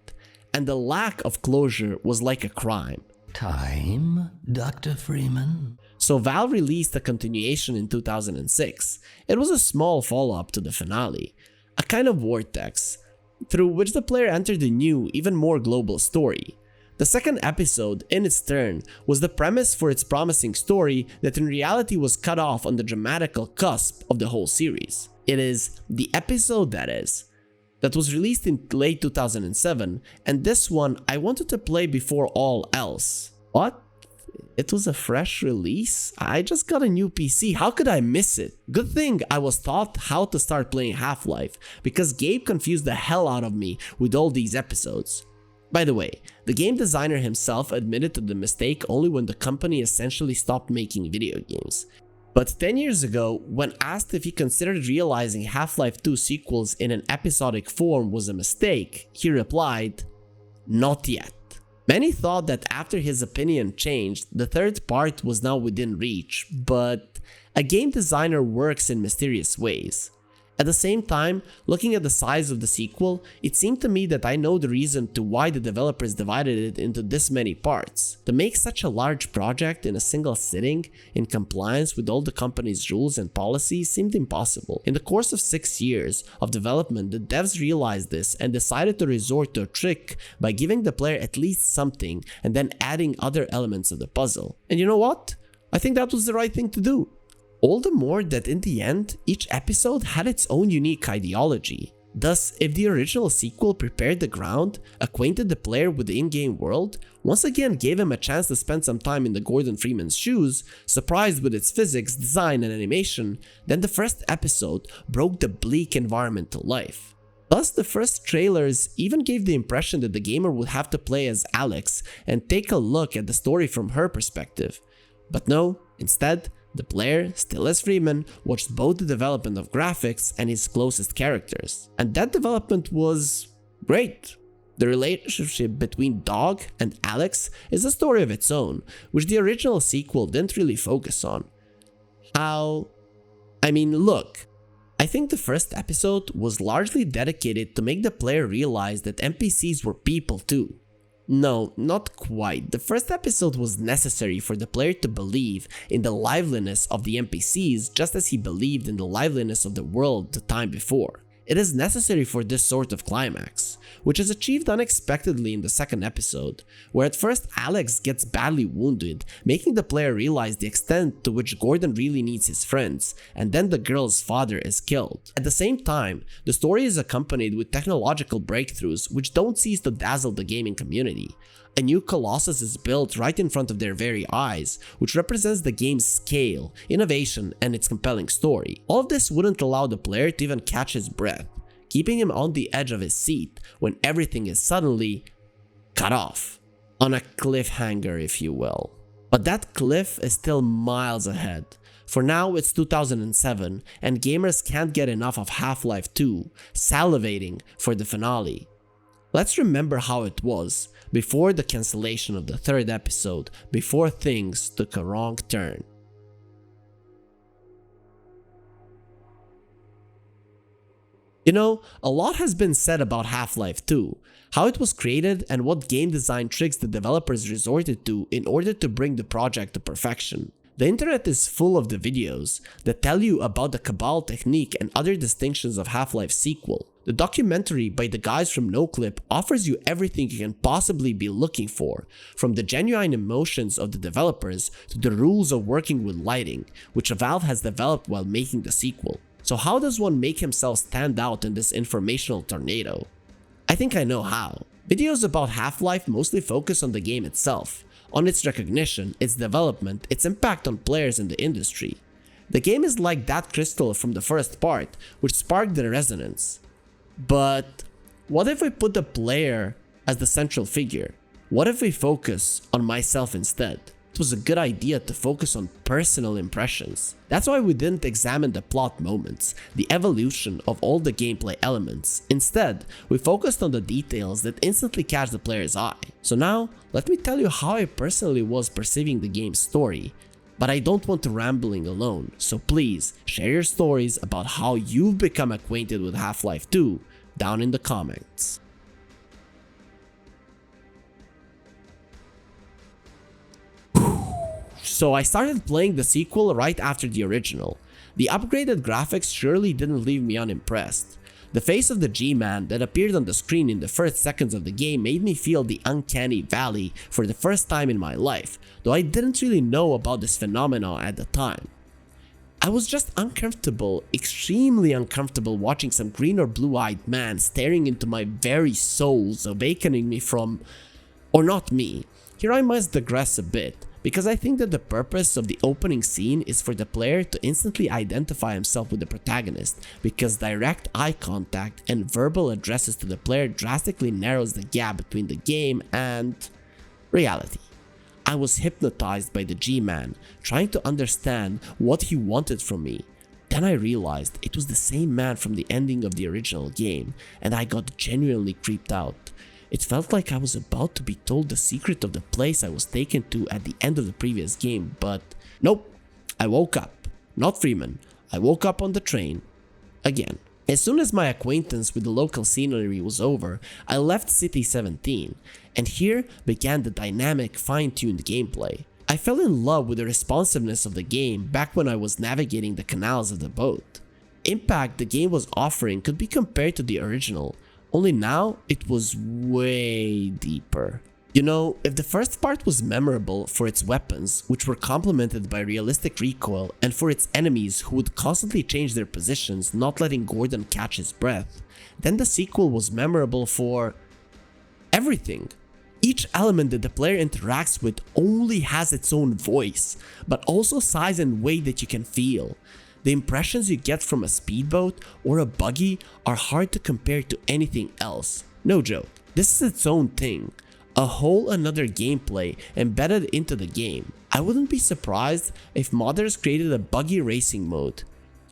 And the lack of closure was like a crime. Time, Dr. Freeman? So Valve released a continuation in 2006. It was a small follow-up to the finale, a kind of vortex, through which the player entered a new, even more global story. The second episode, in its turn, was the premise for its promising story that in reality was cut off on the dramatical cusp of the whole series. It is the episode that was released in late 2007, and this one I wanted to play before all else. What? It was a fresh release? I just got a new PC, how could I miss it? Good thing I was taught how to start playing Half-Life, because Gabe confused the hell out of me with all these episodes. By the way, the game designer himself admitted to the mistake only when the company essentially stopped making video games. But 10 years ago, when asked if he considered realizing Half-Life 2 sequels in an episodic form was a mistake, he replied, "Not yet." Many thought that after his opinion changed, the third part was now within reach, but a game designer works in mysterious ways. At the same time, looking at the size of the sequel, it seemed to me that I know the reason to why the developers divided it into this many parts. To make such a large project in a single sitting, in compliance with all the company's rules and policies, seemed impossible. In the course of 6 years of development, the devs realized this and decided to resort to a trick by giving the player at least something and then adding other elements of the puzzle. And you know what? I think that was the right thing to do. All the more that in the end, each episode had its own unique ideology. Thus, if the original sequel prepared the ground, acquainted the player with the in-game world, once again gave him a chance to spend some time in the Gordon Freeman's shoes, surprised with its physics, design, and animation, then the first episode broke the bleak environment to life. Plus, the first trailers even gave the impression that the gamer would have to play as Alex and take a look at the story from her perspective. But no, instead, the player, still as Freeman, watched both the development of graphics and his closest characters. And that development was great. The relationship between Dog and Alex is a story of its own, which the original sequel didn't really focus on. Look, I think the first episode was largely dedicated to make the player realize that NPCs were people too. No, not quite. The first episode was necessary for the player to believe in the liveliness of the NPCs just as he believed in the liveliness of the world the time before. It is necessary for this sort of climax, which is achieved unexpectedly in the second episode, where at first Alex gets badly wounded, making the player realize the extent to which Gordon really needs his friends, and then the girl's father is killed. At the same time, the story is accompanied with technological breakthroughs which don't cease to dazzle the gaming community. A new Colossus is built right in front of their very eyes, which represents the game's scale, innovation, and its compelling story. All of this wouldn't allow the player to even catch his breath, keeping him on the edge of his seat when everything is suddenly cut off. On a cliffhanger, if you will. But that cliff is still miles ahead. For now, it's 2007, and gamers can't get enough of Half-Life 2, salivating for the finale. Let's remember how it was before the cancellation of the third episode, before things took a wrong turn. You know, a lot has been said about Half-Life 2, how it was created and what game design tricks the developers resorted to in order to bring the project to perfection. The internet is full of the videos that tell you about the Cabal technique and other distinctions of Half-Life's sequel. The documentary by the guys from NoClip offers you everything you can possibly be looking for, from the genuine emotions of the developers to the rules of working with lighting, which Valve has developed while making the sequel. So how does one make himself stand out in this informational tornado? I think I know how. Videos about Half-Life mostly focus on the game itself, on its recognition, its development, its impact on players in the industry. The game is like that crystal from the first part, which sparked the resonance. But what if we put the player as the central figure? What if we focus on myself instead? It was a good idea to focus on personal impressions. That's why we didn't examine the plot moments, the evolution of all the gameplay elements. Instead, we focused on the details that instantly catch the player's eye. So now, let me tell you how I personally was perceiving the game's story. But I don't want to rambling alone, so please share your stories about how you've become acquainted with Half-Life 2 down in the comments. So I started playing the sequel right after the original. The upgraded graphics surely didn't leave me unimpressed. The face of the G-Man that appeared on the screen in the first seconds of the game made me feel the uncanny valley for the first time in my life, though I didn't really know about this phenomenon at the time. I was just uncomfortable, extremely uncomfortable watching some green or blue-eyed man staring into my very souls, awakening me from... or not me. Here I must digress a bit, because I think that the purpose of the opening scene is for the player to instantly identify himself with the protagonist, because direct eye contact and verbal addresses to the player drastically narrows the gap between the game and reality. I was hypnotized by the G-Man, trying to understand what he wanted from me. Then I realized it was the same man from the ending of the original game, and I got genuinely creeped out. It felt like I was about to be told the secret of the place I was taken to at the end of the previous game, but nope. I woke up. Not Freeman. I woke up on the train. Again. As soon as my acquaintance with the local scenery was over, I left City 17, and here began the dynamic, fine-tuned gameplay. I fell in love with the responsiveness of the game back when I was navigating the canals of the boat. Impact the game was offering could be compared to the original, only now it was way deeper. You know, if the first part was memorable for its weapons, which were complemented by realistic recoil, and for its enemies who would constantly change their positions, not letting Gordon catch his breath, then the sequel was memorable for everything. Each element that the player interacts with only has its own voice, but also size and weight that you can feel. The impressions you get from a speedboat or a buggy are hard to compare to anything else. No joke, this is its own thing. A whole another gameplay embedded into the game. I wouldn't be surprised if modders created a buggy racing mode,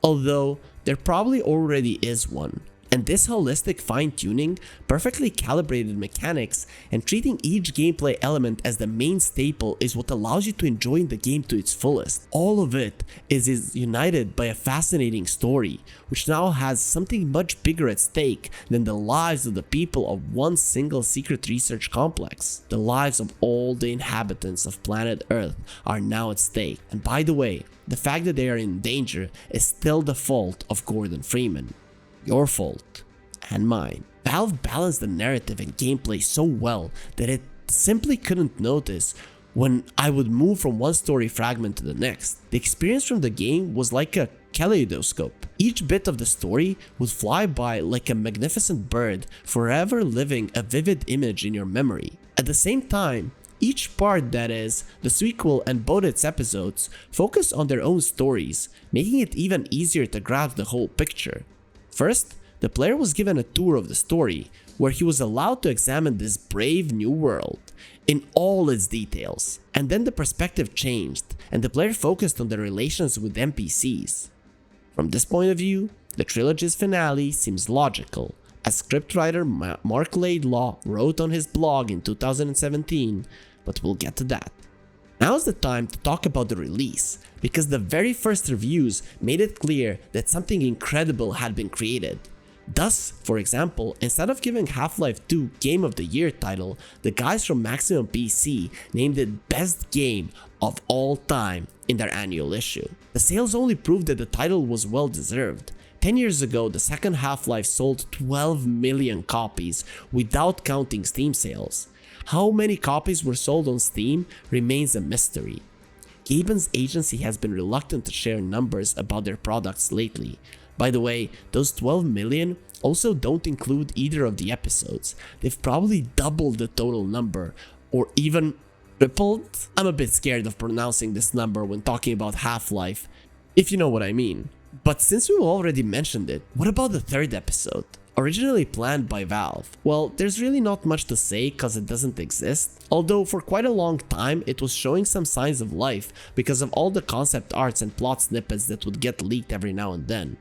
although there probably already is one. And this holistic fine-tuning, perfectly calibrated mechanics, and treating each gameplay element as the main staple is what allows you to enjoy the game to its fullest. All of it is united by a fascinating story, which now has something much bigger at stake than the lives of the people of one single secret research complex. The lives of all the inhabitants of planet Earth are now at stake. And by the way, the fact that they are in danger is still the fault of Gordon Freeman. Your fault and mine. Valve balanced the narrative and gameplay so well that it simply couldn't notice when I would move from one story fragment to the next. The experience from the game was like a kaleidoscope. Each bit of the story would fly by like a magnificent bird, forever living a vivid image in your memory. At the same time, each part, that is, the sequel and both its episodes, focus on their own stories, making it even easier to grasp the whole picture. First, the player was given a tour of the story, where he was allowed to examine this brave new world in all its details. And then the perspective changed, and the player focused on the relations with NPCs. From this point of view, the trilogy's finale seems logical, as scriptwriter Mark Laidlaw wrote on his blog in 2017, but we'll get to that. Now's the time to talk about the release, because the very first reviews made it clear that something incredible had been created. Thus, for example, instead of giving Half-Life 2 Game of the Year title, the guys from Maximum PC named it Best Game of All Time in their annual issue. The sales only proved that the title was well deserved. 10 years ago, the second Half-Life sold 12 million copies without counting Steam sales. How many copies were sold on Steam remains a mystery. Gaben's agency has been reluctant to share numbers about their products lately. By the way, those 12 million also don't include either of the episodes. They've probably doubled the total number, or even tripled. I'm a bit scared of pronouncing this number when talking about Half-Life, if you know what I mean. But since we've already mentioned it, what about the third episode? Originally planned by Valve. Well, there's really not much to say cause it doesn't exist, although for quite a long time it was showing some signs of life because of all the concept arts and plot snippets that would get leaked every now and then.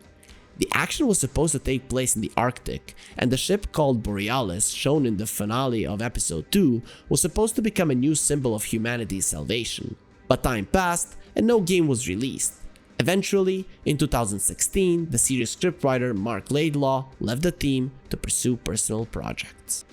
The action was supposed to take place in the Arctic, and the ship called Borealis, shown in the finale of episode 2, was supposed to become a new symbol of humanity's salvation. But time passed and no game was released. Eventually, in 2016, the series scriptwriter Mark Laidlaw left the team to pursue personal projects.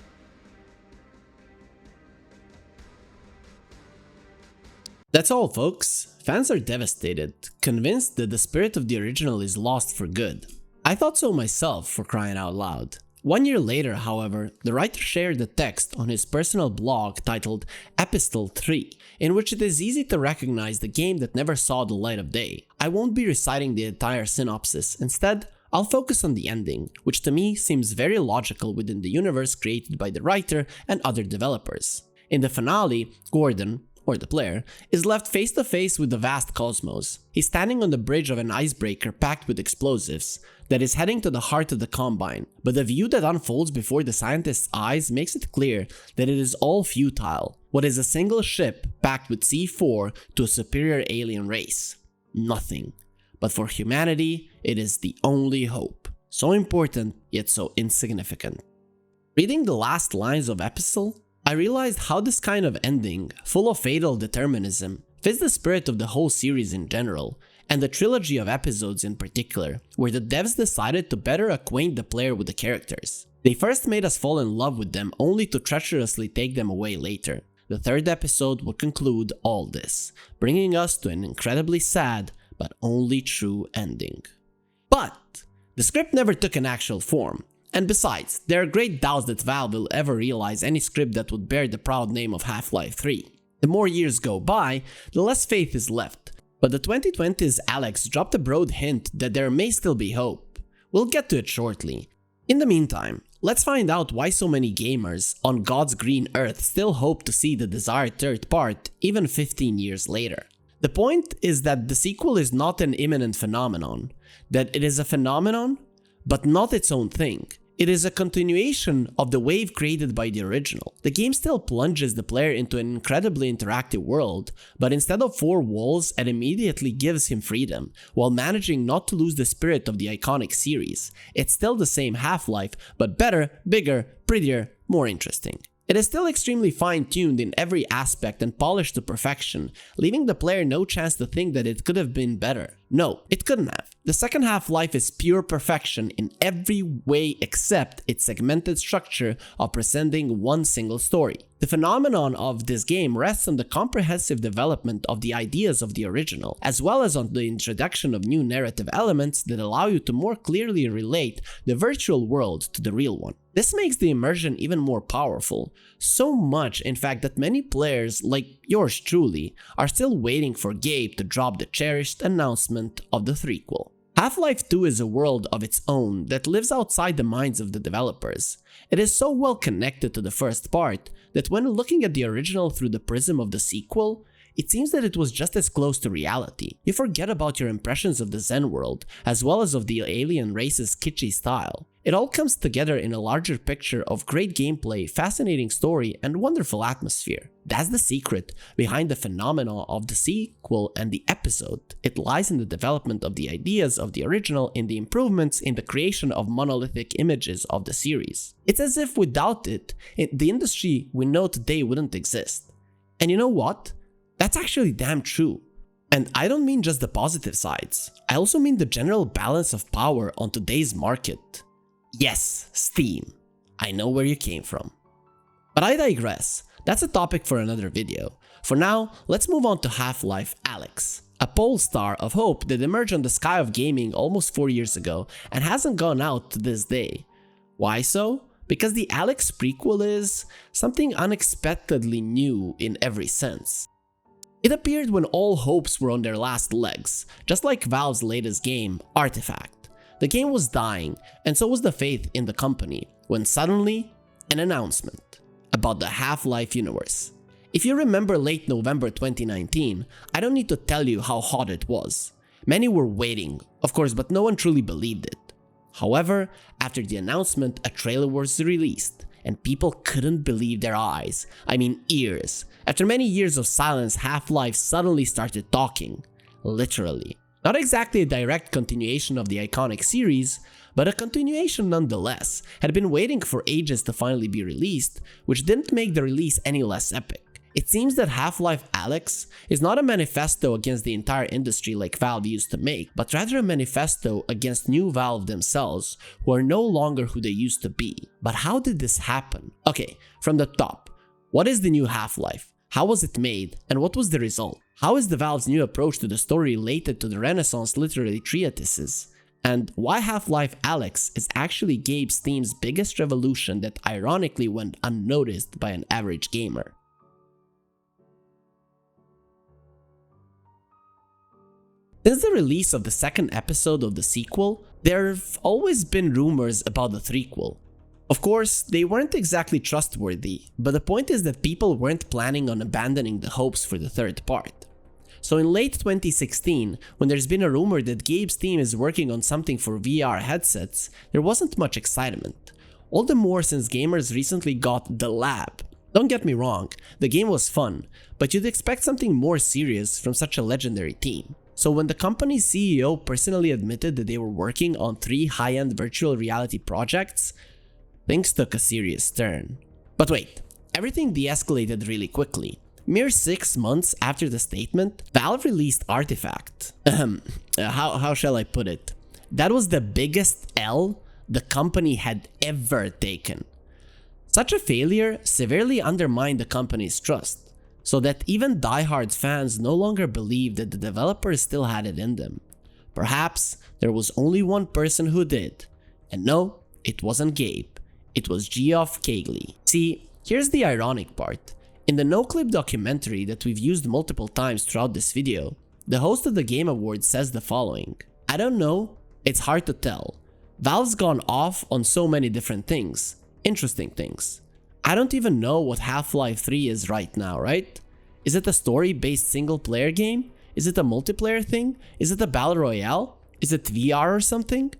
That's all, folks. Fans are devastated, convinced that the spirit of the original is lost for good. I thought so myself, for crying out loud. 1 year later, however, the writer shared a text on his personal blog titled Epistle 3, in which it is easy to recognize the game that never saw the light of day. I won't be reciting the entire synopsis. Instead, I'll focus on the ending, which to me seems very logical within the universe created by the writer and other developers. In the finale, Gordon, or the player, is left face to face with the vast cosmos. He's standing on the bridge of an icebreaker packed with explosives that is heading to the heart of the Combine, but the view that unfolds before the scientist's eyes makes it clear that it is all futile. What is a single ship packed with C4 to a superior alien race? Nothing. But for humanity, it is the only hope. So important, yet so insignificant. Reading the last lines of Epistle, I realized how this kind of ending, full of fatal determinism, fits the spirit of the whole series in general, and the trilogy of episodes in particular, where the devs decided to better acquaint the player with the characters. They first made us fall in love with them only to treacherously take them away later. The third episode would conclude all this, bringing us to an incredibly sad but only true ending. But the script never took an actual form. And besides, there are great doubts that Valve will ever realize any script that would bear the proud name of Half-Life 3. The more years go by, the less faith is left, but the 2020's Alex dropped a broad hint that there may still be hope. We'll get to it shortly. In the meantime, let's find out why so many gamers on God's green earth still hope to see the desired third part even 15 years later. The point is that the sequel is not an imminent phenomenon, that it is a phenomenon, but not its own thing. It is a continuation of the wave created by the original. The game still plunges the player into an incredibly interactive world, but instead of 4 walls, it immediately gives him freedom, while managing not to lose the spirit of the iconic series. It's still the same Half-Life, but better, bigger, prettier, more interesting. It is still extremely fine-tuned in every aspect and polished to perfection, leaving the player no chance to think that it could have been better. No, it couldn't have. The second Half-Life is pure perfection in every way except its segmented structure of presenting one single story. The phenomenon of this game rests on the comprehensive development of the ideas of the original, as well as on the introduction of new narrative elements that allow you to more clearly relate the virtual world to the real one. This makes the immersion even more powerful, so much in fact that many players, like yours truly, are still waiting for Gabe to drop the cherished announcement of the threequel. Half-Life 2 is a world of its own that lives outside the minds of the developers. It is so well connected to the first part that when looking at the original through the prism of the sequel, it seems that it was just as close to reality. You forget about your impressions of the Zen world, as well as of the alien race's kitschy style. It all comes together in a larger picture of great gameplay, fascinating story, and wonderful atmosphere. That's the secret behind the phenomena of the sequel and the episode. It lies in the development of the ideas of the original, in the improvements in the creation of monolithic images of the series. It's as if without it, the industry we know today wouldn't exist. And you know what? That's actually damn true. And I don't mean just the positive sides. I also mean the general balance of power on today's market. Yes, Steam. I know where you came from. But I digress. That's a topic for another video. For now, let's move on to Half-Life Alyx, a polestar of hope that emerged on the sky of gaming almost 4 years ago and hasn't gone out to this day. Why so? Because the Alyx prequel is something unexpectedly new in every sense. It appeared when all hopes were on their last legs, just like Valve's latest game, Artifact. The game was dying, and so was the faith in the company, when suddenly, an announcement about the Half-Life universe. If you remember late November 2019, I don't need to tell you how hot it was. Many were waiting, of course, but no one truly believed it. However, after the announcement, a trailer was released, and people couldn't believe their eyes, I mean ears. After many years of silence, Half-Life suddenly started talking, literally. Not exactly a direct continuation of the iconic series, but a continuation nonetheless. Had been waiting for ages to finally be released, which didn't make the release any less epic. It seems that Half-Life Alyx is not a manifesto against the entire industry like Valve used to make, but rather a manifesto against new Valve themselves, who are no longer who they used to be. But how did this happen? Okay, from the top. What is the new Half-Life? How was it made, and what was the result? How is the Valve's new approach to the story related to the Renaissance literary treatises? And why Half-Life Alyx is actually Gabe's team's biggest revolution that ironically went unnoticed by an average gamer. Since the release of the second episode of the sequel, there have always been rumors about the threequel. Of course, they weren't exactly trustworthy, but the point is that people weren't planning on abandoning the hopes for the third part. So in late 2016, when there's been a rumor that Gabe's team is working on something for VR headsets, there wasn't much excitement. All the more since gamers recently got The Lab. Don't get me wrong, the game was fun, but you'd expect something more serious from such a legendary team. So when the company's CEO personally admitted that they were working on 3 high-end virtual reality projects, things took a serious turn. But wait, everything de-escalated really quickly. Mere 6 months after the statement, Valve released Artifact. How shall I put it? That was the biggest L the company had ever taken. Such a failure severely undermined the company's trust, so that even diehard fans no longer believed that the developers still had it in them. Perhaps there was only one person who did, and no, it wasn't Gabe, it was Geoff Keighley. See, here's the ironic part. In the no-clip documentary that we've used multiple times throughout this video, the host of the Game Awards says the following: "I don't know, it's hard to tell. Valve's gone off on so many different things, interesting things. I don't even know what Half-Life 3 is right now, right? Is it a story-based single-player game? Is it a multiplayer thing? Is it a battle royale? Is it VR or something?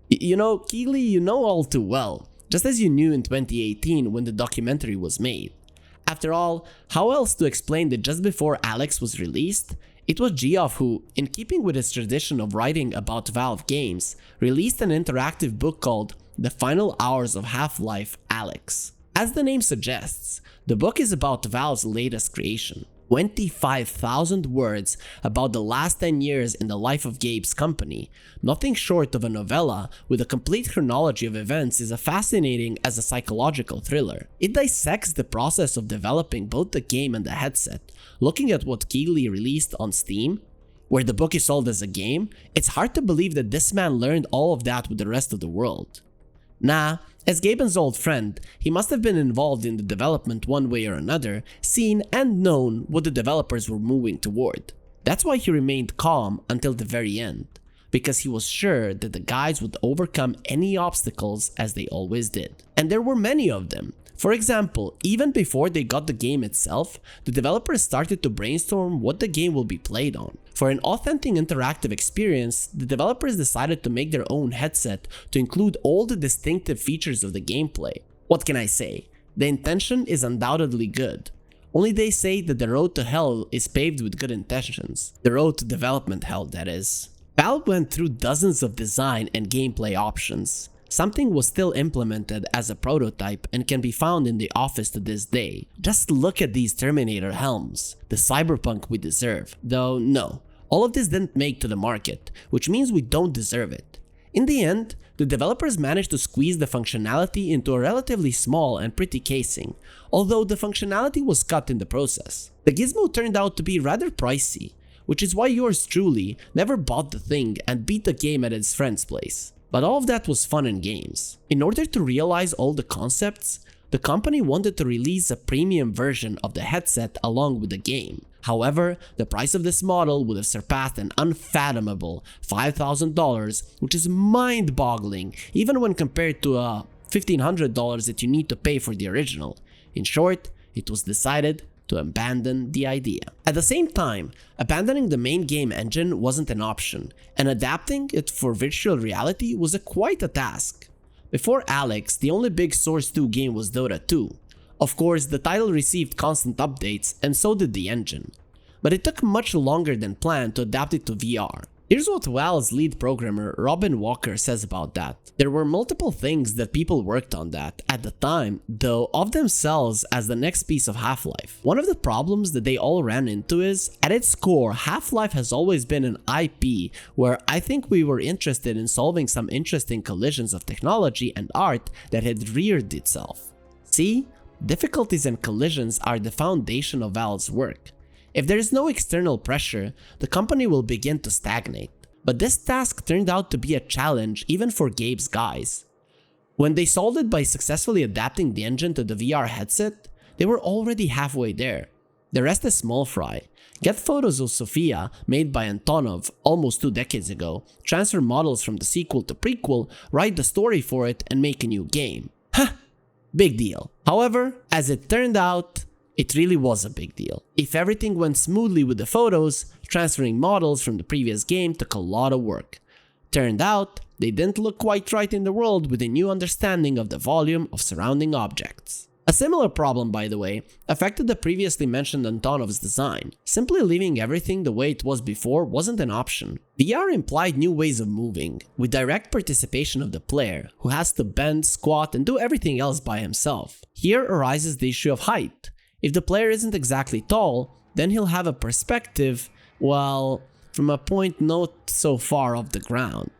You know, Keighley, you know all too well, just as you knew in 2018 when the documentary was made. After all, how else to explain that just before Alex was released, it was Geoff who, in keeping with his tradition of writing about Valve games, released an interactive book called The Final Hours of Half-Life: Alyx. As the name suggests, the book is about Valve's latest creation. 25,000 words about the last 10 years in the life of Gabe's company. Nothing short of a novella with a complete chronology of events is as fascinating as a psychological thriller. It dissects the process of developing both the game and the headset. Looking at what Keighley released on Steam, where the book is sold as a game, it's hard to believe that this man learned all of that with the rest of the world. Nah, as Gaben's old friend, he must have been involved in the development one way or another, seen and known what the developers were moving toward. That's why he remained calm until the very end, because he was sure that the guys would overcome any obstacles as they always did. And there were many of them. For example, even before they got the game itself, the developers started to brainstorm what the game will be played on. For an authentic interactive experience, the developers decided to make their own headset to include all the distinctive features of the gameplay. What can I say? The intention is undoubtedly good. Only they say that the road to hell is paved with good intentions. The road to development hell, that is. Valve went through dozens of design and gameplay options. Something was still implemented as a prototype and can be found in the office to this day. Just look at these Terminator helms, the cyberpunk we deserve. Though no, all of this didn't make to the market, which means we don't deserve it. In the end, the developers managed to squeeze the functionality into a relatively small and pretty casing, although the functionality was cut in the process. The gizmo turned out to be rather pricey, which is why yours truly never bought the thing and beat the game at his friend's place. But all of that was fun and games. In order to realize all the concepts, the company wanted to release a premium version of the headset along with the game. However, the price of this model would have surpassed an unfathomable $5,000, which is mind-boggling even when compared to $1,500 that you need to pay for the original. In short, it was decided to abandon the idea. At the same time, abandoning the main game engine wasn't an option, and adapting it for virtual reality was quite a task. Before Alyx, the only big Source 2 game was Dota 2. Of course, the title received constant updates, and so did the engine. But it took much longer than planned to adapt it to VR. Here's what Valve's lead programmer Robin Walker says about that. There were multiple things that people worked on that at the time, though of themselves as the next piece of Half-Life. One of the problems that they all ran into is, at its core, Half-Life has always been an IP where I think we were interested in solving some interesting collisions of technology and art that had reared itself. See, difficulties and collisions are the foundation of Valve's work. If there is no external pressure, the company will begin to stagnate. But this task turned out to be a challenge even for Gabe's guys. When they solved it by successfully adapting the engine to the VR headset, they were already halfway there. The rest is small fry. Get photos of Sofia, made by Antonov almost 2 decades ago, transfer models from the sequel to prequel, write the story for it, and make a new game. Huh, big deal. However, as it turned out, it really was a big deal. If everything went smoothly with the photos, transferring models from the previous game took a lot of work. Turned out, they didn't look quite right in the world with a new understanding of the volume of surrounding objects. A similar problem, by the way, affected the previously mentioned Antonov's design. Simply leaving everything the way it was before wasn't an option. VR implied new ways of moving, with direct participation of the player, who has to bend, squat, and do everything else by himself. Here arises the issue of height. If the player isn't exactly tall, then he'll have a perspective, well, from a point not so far off the ground.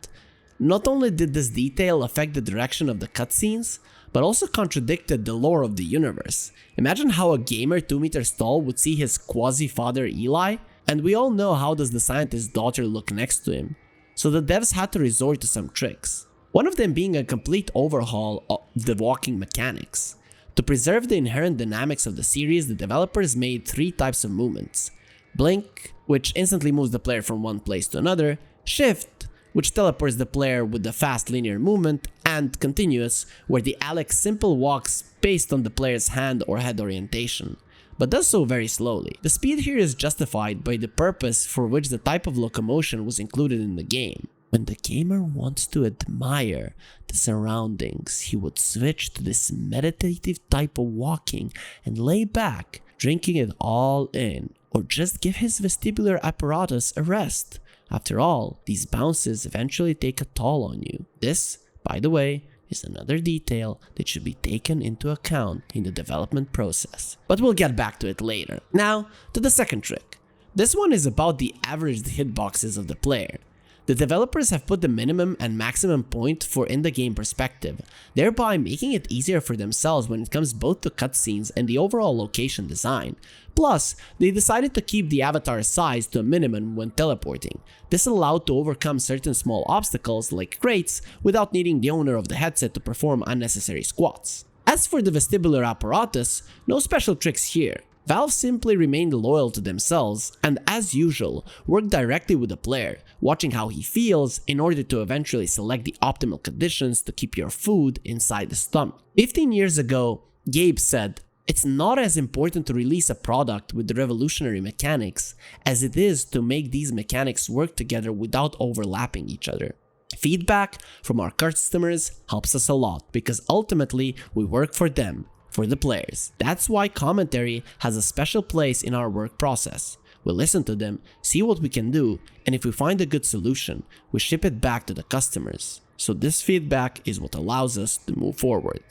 Not only did this detail affect the direction of the cutscenes, but also contradicted the lore of the universe. Imagine how a gamer 2 meters tall would see his quasi-father Eli, and we all know how does the scientist's daughter look next to him, so the devs had to resort to some tricks. One of them being a complete overhaul of the walking mechanics. To preserve the inherent dynamics of the series, the developers made 3 types of movements. Blink, which instantly moves the player from one place to another, Shift, which teleports the player with the fast linear movement, and Continuous, where the Alyx simple walks based on the player's hand or head orientation. but does so very slowly. The speed here is justified by the purpose for which the type of locomotion was included in the game. When the gamer wants to admire the surroundings, he would switch to this meditative type of walking and lay back, drinking it all in, or just give his vestibular apparatus a rest. After all, these bounces eventually take a toll on you. This, by the way, is another detail that should be taken into account in the development process. But we'll get back to it later. Now, to the second trick. This one is about the averaged hitboxes of the player. The developers have put the minimum and maximum point for in the game perspective, thereby making it easier for themselves when it comes both to cutscenes and the overall location design. Plus, they decided to keep the avatar size to a minimum when teleporting. This allowed to overcome certain small obstacles like crates without needing the owner of the headset to perform unnecessary squats. As for the vestibular apparatus, no special tricks here. Valve simply remained loyal to themselves and, as usual, worked directly with the player, watching how he feels in order to eventually select the optimal conditions to keep your food inside the stomach. 15 years ago, Gabe said, "It's not as important to release a product with the revolutionary mechanics as it is to make these mechanics work together without overlapping each other. Feedback from our customers helps us a lot because ultimately we work for them. For the players. That's why commentary has a special place in our work process. We listen to them, see what we can do, and if we find a good solution, we ship it back to the customers. So this feedback is what allows us to move forward."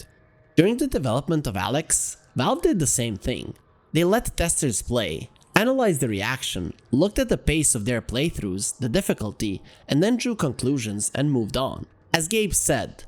During the development of Alex, Valve did the same thing. They let testers play, analyzed the reaction, looked at the pace of their playthroughs, the difficulty, and then drew conclusions and moved on. As Gabe said,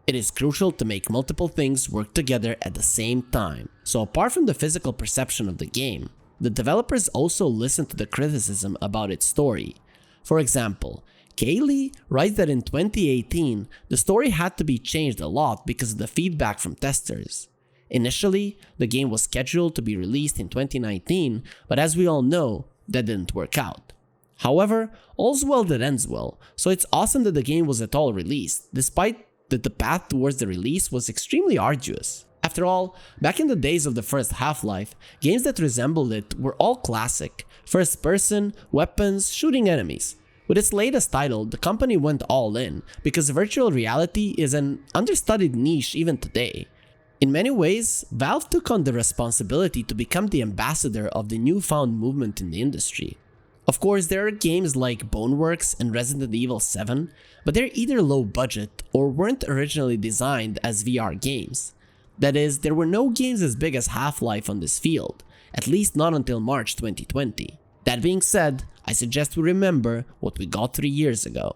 "It is crucial to make multiple things work together at the same time." So apart from the physical perception of the game, the developers also listened to the criticism about its story. For example, Kaylee writes that in 2018, the story had to be changed a lot because of the feedback from testers. Initially, the game was scheduled to be released in 2019, but as we all know, that didn't work out. However, all's well that ends well, so it's awesome that the game was at all released, despite that the path towards the release was extremely arduous. After all, back in the days of the first Half-Life, games that resembled it were all classic, first person, weapons, shooting enemies. With its latest title, the company went all in, because virtual reality is an understudied niche even today. In many ways, Valve took on the responsibility to become the ambassador of the newfound movement in the industry. Of course, there are games like Boneworks and Resident Evil 7, but they're either low budget or weren't originally designed as VR games. That is, there were no games as big as Half-Life on this field, at least not until March 2020. That being said, I suggest we remember what we got 3 years ago.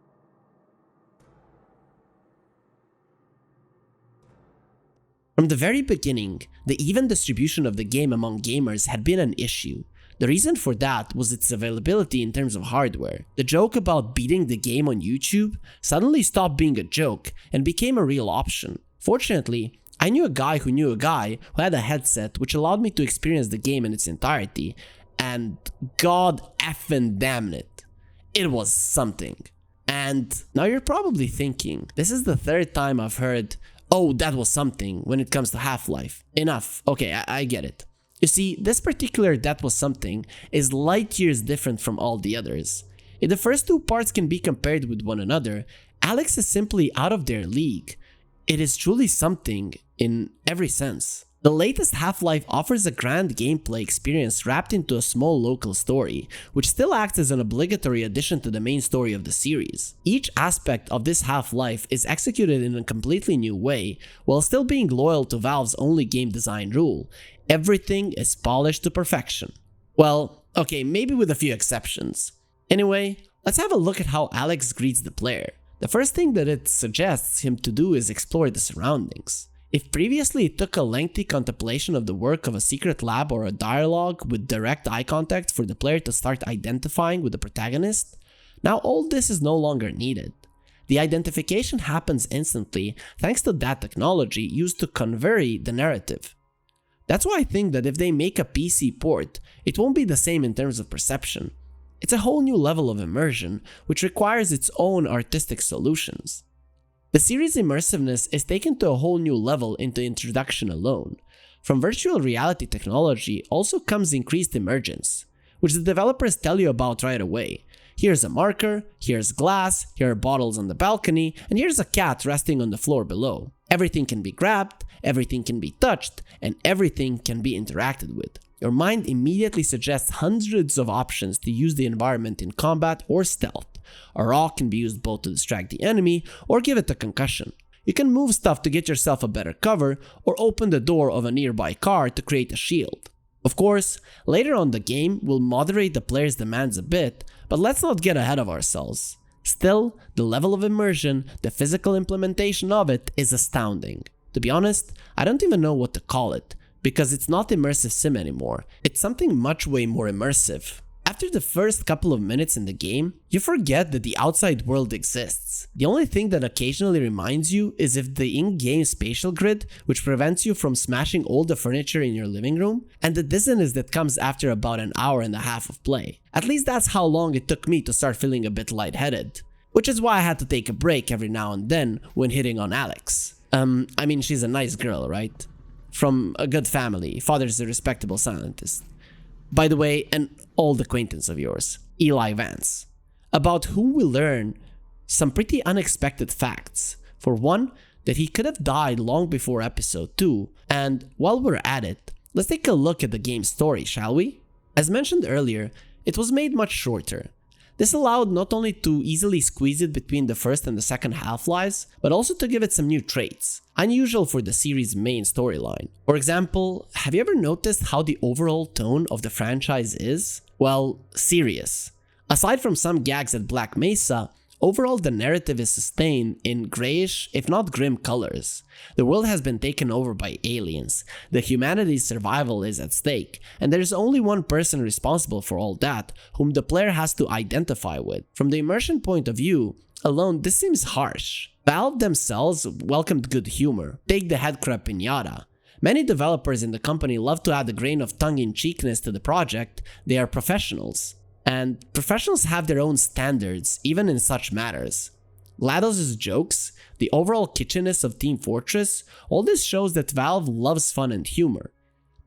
From the very beginning, the even distribution of the game among gamers had been an issue. The reason for that was its availability in terms of hardware. The joke about beating the game on YouTube suddenly stopped being a joke and became a real option. Fortunately, I knew a guy who knew a guy who had a headset which allowed me to experience the game in its entirety, and god effing damn it, it was something. And now you're probably thinking, this is the third time I've heard, "Oh, that was something," when it comes to Half-Life. Enough, okay, I get it. You see, this particular "that was something" is light years different from all the others. If the first two parts can be compared with one another, Alex is simply out of their league. It is truly something in every sense. The latest Half-Life offers a grand gameplay experience wrapped into a small local story, which still acts as an obligatory addition to the main story of the series. Each aspect of this Half-Life is executed in a completely new way, while still being loyal to Valve's only game design rule: everything is polished to perfection. Well, okay, maybe with a few exceptions. Anyway, let's have a look at how Alex greets the player. The first thing that it suggests him to do is explore the surroundings. If previously it took a lengthy contemplation of the work of a secret lab or a dialogue with direct eye contact for the player to start identifying with the protagonist, now all this is no longer needed. The identification happens instantly thanks to that technology used to convey the narrative. That's why I think that if they make a PC port, it won't be the same in terms of perception. It's a whole new level of immersion, which requires its own artistic solutions. The series' immersiveness is taken to a whole new level in the introduction alone. From virtual reality technology also comes increased emergence, which the developers tell you about right away. Here's a marker, here's glass, here are bottles on the balcony, and here's a cat resting on the floor below. Everything can be grabbed, everything can be touched, and everything can be interacted with. Your mind immediately suggests hundreds of options to use the environment in combat or stealth. A rock can be used both to distract the enemy or give it a concussion. You can move stuff to get yourself a better cover or open the door of a nearby car to create a shield. Of course, later on the game will moderate the player's demands a bit, but let's not get ahead of ourselves. Still, the level of immersion, the physical implementation of it is astounding. To be honest, I don't even know what to call it, because it's not immersive sim anymore. It's something much way more immersive. After the first couple of minutes in the game, you forget that the outside world exists. The only thing that occasionally reminds you is if the in-game spatial grid, which prevents you from smashing all the furniture in your living room, and the dizziness that comes after about an hour and a half of play. At least that's how long it took me to start feeling a bit lightheaded. Which is why I had to take a break every now and then when hitting on Alex. I mean, she's a nice girl, right? From a good family, father's a respectable scientist. By the way, an old acquaintance of yours, Eli Vance, about whom we learn some pretty unexpected facts. For one, that he could have died long before episode 2, and while we're at it, let's take a look at the game's story, shall we? As mentioned earlier, it was made much shorter. This allowed not only to easily squeeze it between the first and the second half-lives, but also to give it some new traits, unusual for the series' main storyline. For example, have you ever noticed how the overall tone of the franchise is? Well, serious. Aside from some gags at Black Mesa, overall the narrative is sustained in grayish, if not grim colors. The world has been taken over by aliens, the humanity's survival is at stake, and there is only one person responsible for all that, whom the player has to identify with. From the immersion point of view alone, this seems harsh. Valve themselves welcomed good humor. Take the headcrab pinata. Many developers in the company love to add a grain of tongue-in-cheekness to the project. They are professionals. And professionals have their own standards, even in such matters. GLaDOS' jokes, the overall kitschiness of Team Fortress, all this shows that Valve loves fun and humor.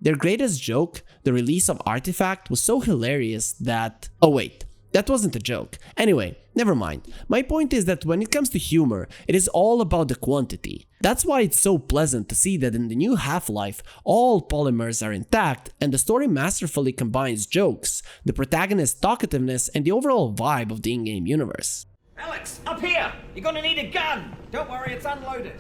Their greatest joke, the release of Artifact, was so hilarious that... Oh wait, that wasn't a joke. Anyway, never mind. My point is that when it comes to humor, it is all about the quantity. That's why it's so pleasant to see that in the new Half-Life, all polymers are intact and the story masterfully combines jokes, the protagonist's talkativeness, and the overall vibe of the in-game universe. Alex, up here! You're gonna need a gun! Don't worry, it's unloaded.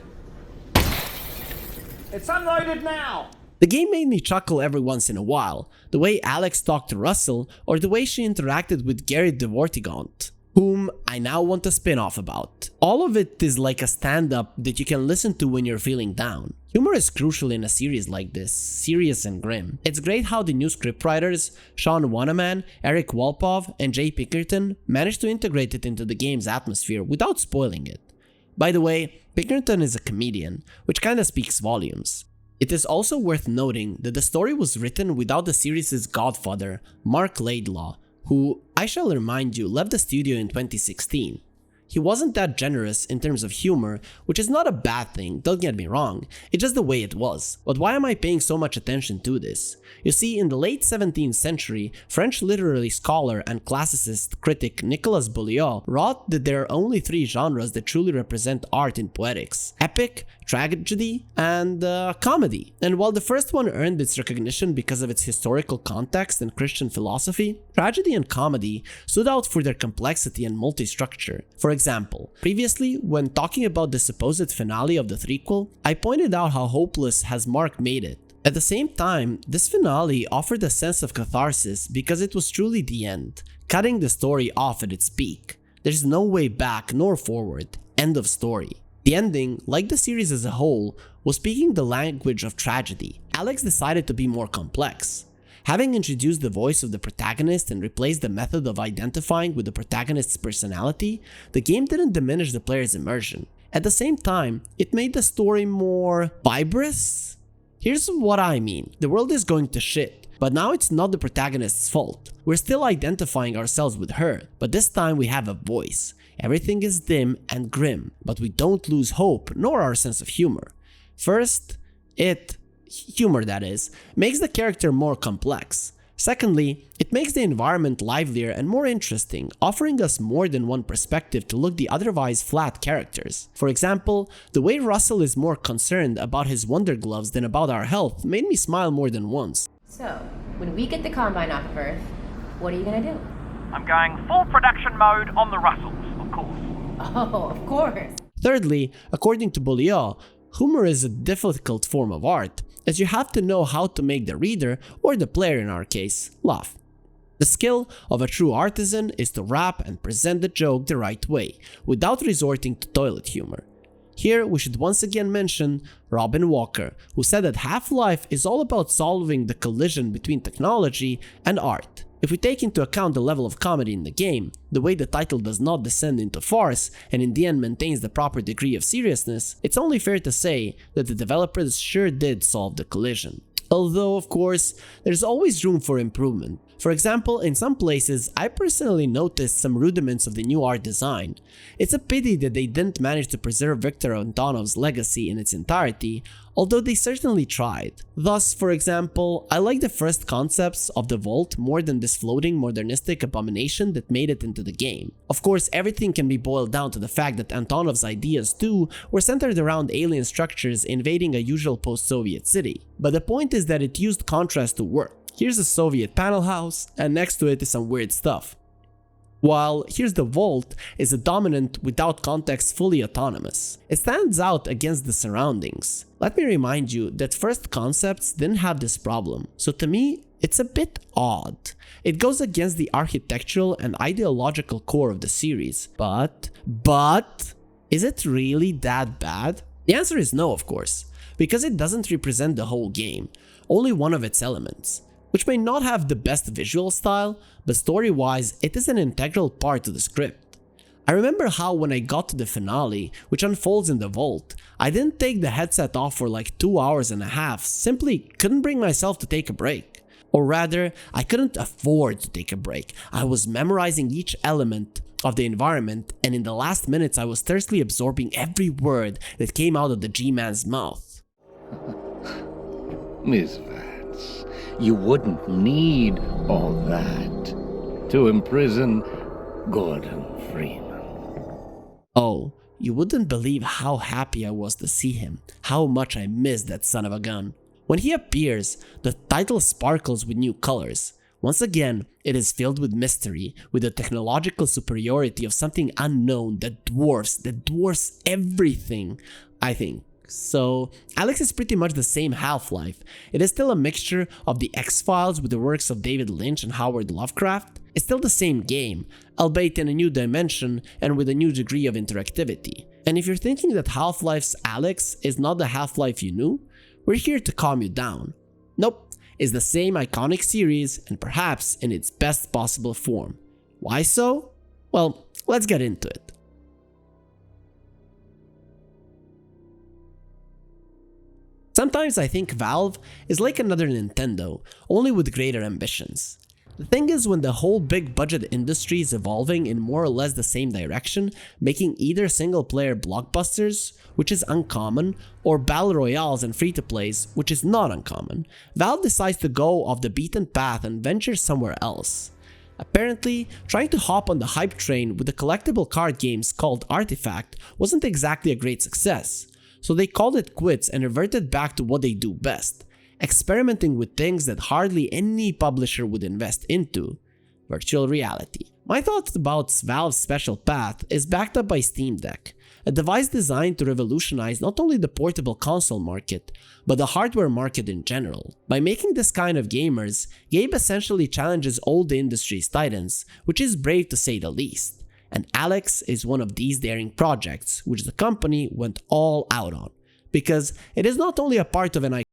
It's unloaded now! The game made me chuckle every once in a while, the way Alex talked to Russell or the way she interacted with Garriott the Vortigaunt, whom I now want a spin-off about. All of it is like a stand-up that you can listen to when you're feeling down. Humor is crucial in a series like this, serious and grim. It's great how the new scriptwriters, Sean Wanaman, Eric Walpov, and Jay Pinkerton managed to integrate it into the game's atmosphere without spoiling it. By the way, Pinkerton is a comedian, which kinda speaks volumes. It is also worth noting that the story was written without the series' godfather, Mark Laidlaw, who, I shall remind you, left the studio in 2016. He wasn't that generous in terms of humor, which is not a bad thing, don't get me wrong, it's just the way it was. But why am I paying so much attention to this? You see, in the late 17th century, French literary scholar and classicist critic Nicolas Bouliot wrote that there are only 3 genres that truly represent art in poetics: epic, tragedy, and comedy. And while the first one earned its recognition because of its historical context and Christian philosophy, tragedy and comedy stood out for their complexity and multi-structure. For example, previously, when talking about the supposed finale of the threequel, I pointed out how hopeless has Mark made it. At the same time, this finale offered a sense of catharsis because it was truly the end, cutting the story off at its peak. There's no way back nor forward. End of story. The ending, like the series as a whole, was speaking the language of tragedy. Alex decided to be more complex. Having introduced the voice of the protagonist and replaced the method of identifying with the protagonist's personality, the game didn't diminish the player's immersion. At the same time, it made the story more fibrous? Here's what I mean. The world is going to shit, but now it's not the protagonist's fault. We're still identifying ourselves with her, but this time we have a voice. Everything is dim and grim, but we don't lose hope nor our sense of humor. First, it humor that is, makes the character more complex. Secondly, it makes the environment livelier and more interesting, offering us more than one perspective to look at the otherwise flat characters. For example, the way Russell is more concerned about his Wonder Gloves than about our health made me smile more than once. So, when we get the Combine off of Earth, what are you gonna do? I'm going full production mode on the Russells, of course. Oh, of course. Thirdly, according to Beaulieu, humor is a difficult form of art, as you have to know how to make the reader, or the player in our case, laugh. The skill of a true artisan is to wrap and present the joke the right way, without resorting to toilet humor. Here we should once again mention Robin Walker, who said that Half-Life is all about solving the collision between technology and art. If we take into account the level of comedy in the game, the way the title does not descend into farce and in the end maintains the proper degree of seriousness, it's only fair to say that the developers sure did solve the collision. Although, of course, there's always room for improvement. For example, in some places, I personally noticed some rudiments of the new art design. It's a pity that they didn't manage to preserve Viktor Antonov's legacy in its entirety, although they certainly tried. Thus, for example, I like the first concepts of the Vault more than this floating modernistic abomination that made it into the game. Of course, everything can be boiled down to the fact that Antonov's ideas too were centered around alien structures invading a usual post-Soviet city. But the point is that it used contrast to work. Here's a Soviet panel house, and next to it is some weird stuff. While here's the Vault is a dominant, without context, fully autonomous. It stands out against the surroundings. Let me remind you that first concepts didn't have this problem, so to me, it's a bit odd. It goes against the architectural and ideological core of the series, but, is it really that bad? The answer is no, of course, because it doesn't represent the whole game, only one of its elements, which may not have the best visual style, but story-wise, it is an integral part to the script. I remember how when I got to the finale, which unfolds in the Vault, I didn't take the headset off for like 2 hours and a half, simply couldn't bring myself to take a break. Or rather, I couldn't afford to take a break. I was memorizing each element of the environment, and in the last minutes I was thirstily absorbing every word that came out of the G-Man's mouth. Miss Vance, you wouldn't need all that to imprison Gordon Freeman. Oh, you wouldn't believe how happy I was to see him, how much I missed that son of a gun. When he appears, the title sparkles with new colors. Once again, it is filled with mystery, with the technological superiority of something unknown that dwarfs everything, I think. So, Alex is pretty much the same Half-Life. It is still a mixture of the X-Files with the works of David Lynch and Howard Lovecraft. It's still the same game, albeit in a new dimension and with a new degree of interactivity. And if you're thinking that Half-Life's Alex is not the Half-Life you knew, we're here to calm you down. Nope, it's the same iconic series and perhaps in its best possible form. Why so? Well, let's get into it. Sometimes I think Valve is like another Nintendo, only with greater ambitions. The thing is, when the whole big budget industry is evolving in more or less the same direction, making either single player blockbusters, which is uncommon, or battle royales and free-to-plays, which is not uncommon, Valve decides to go off the beaten path and venture somewhere else. Apparently, trying to hop on the hype train with the collectible card games called Artifact wasn't exactly a great success. So they called it quits and reverted back to what they do best, experimenting with things that hardly any publisher would invest into: virtual reality. My thoughts about Valve's special path is backed up by Steam Deck, a device designed to revolutionize not only the portable console market, but the hardware market in general. By making this kind of gamers, Gabe essentially challenges all the industry's titans, which is brave to say the least. And Alex is one of these daring projects, which the company went all out on, because it is not only a part of an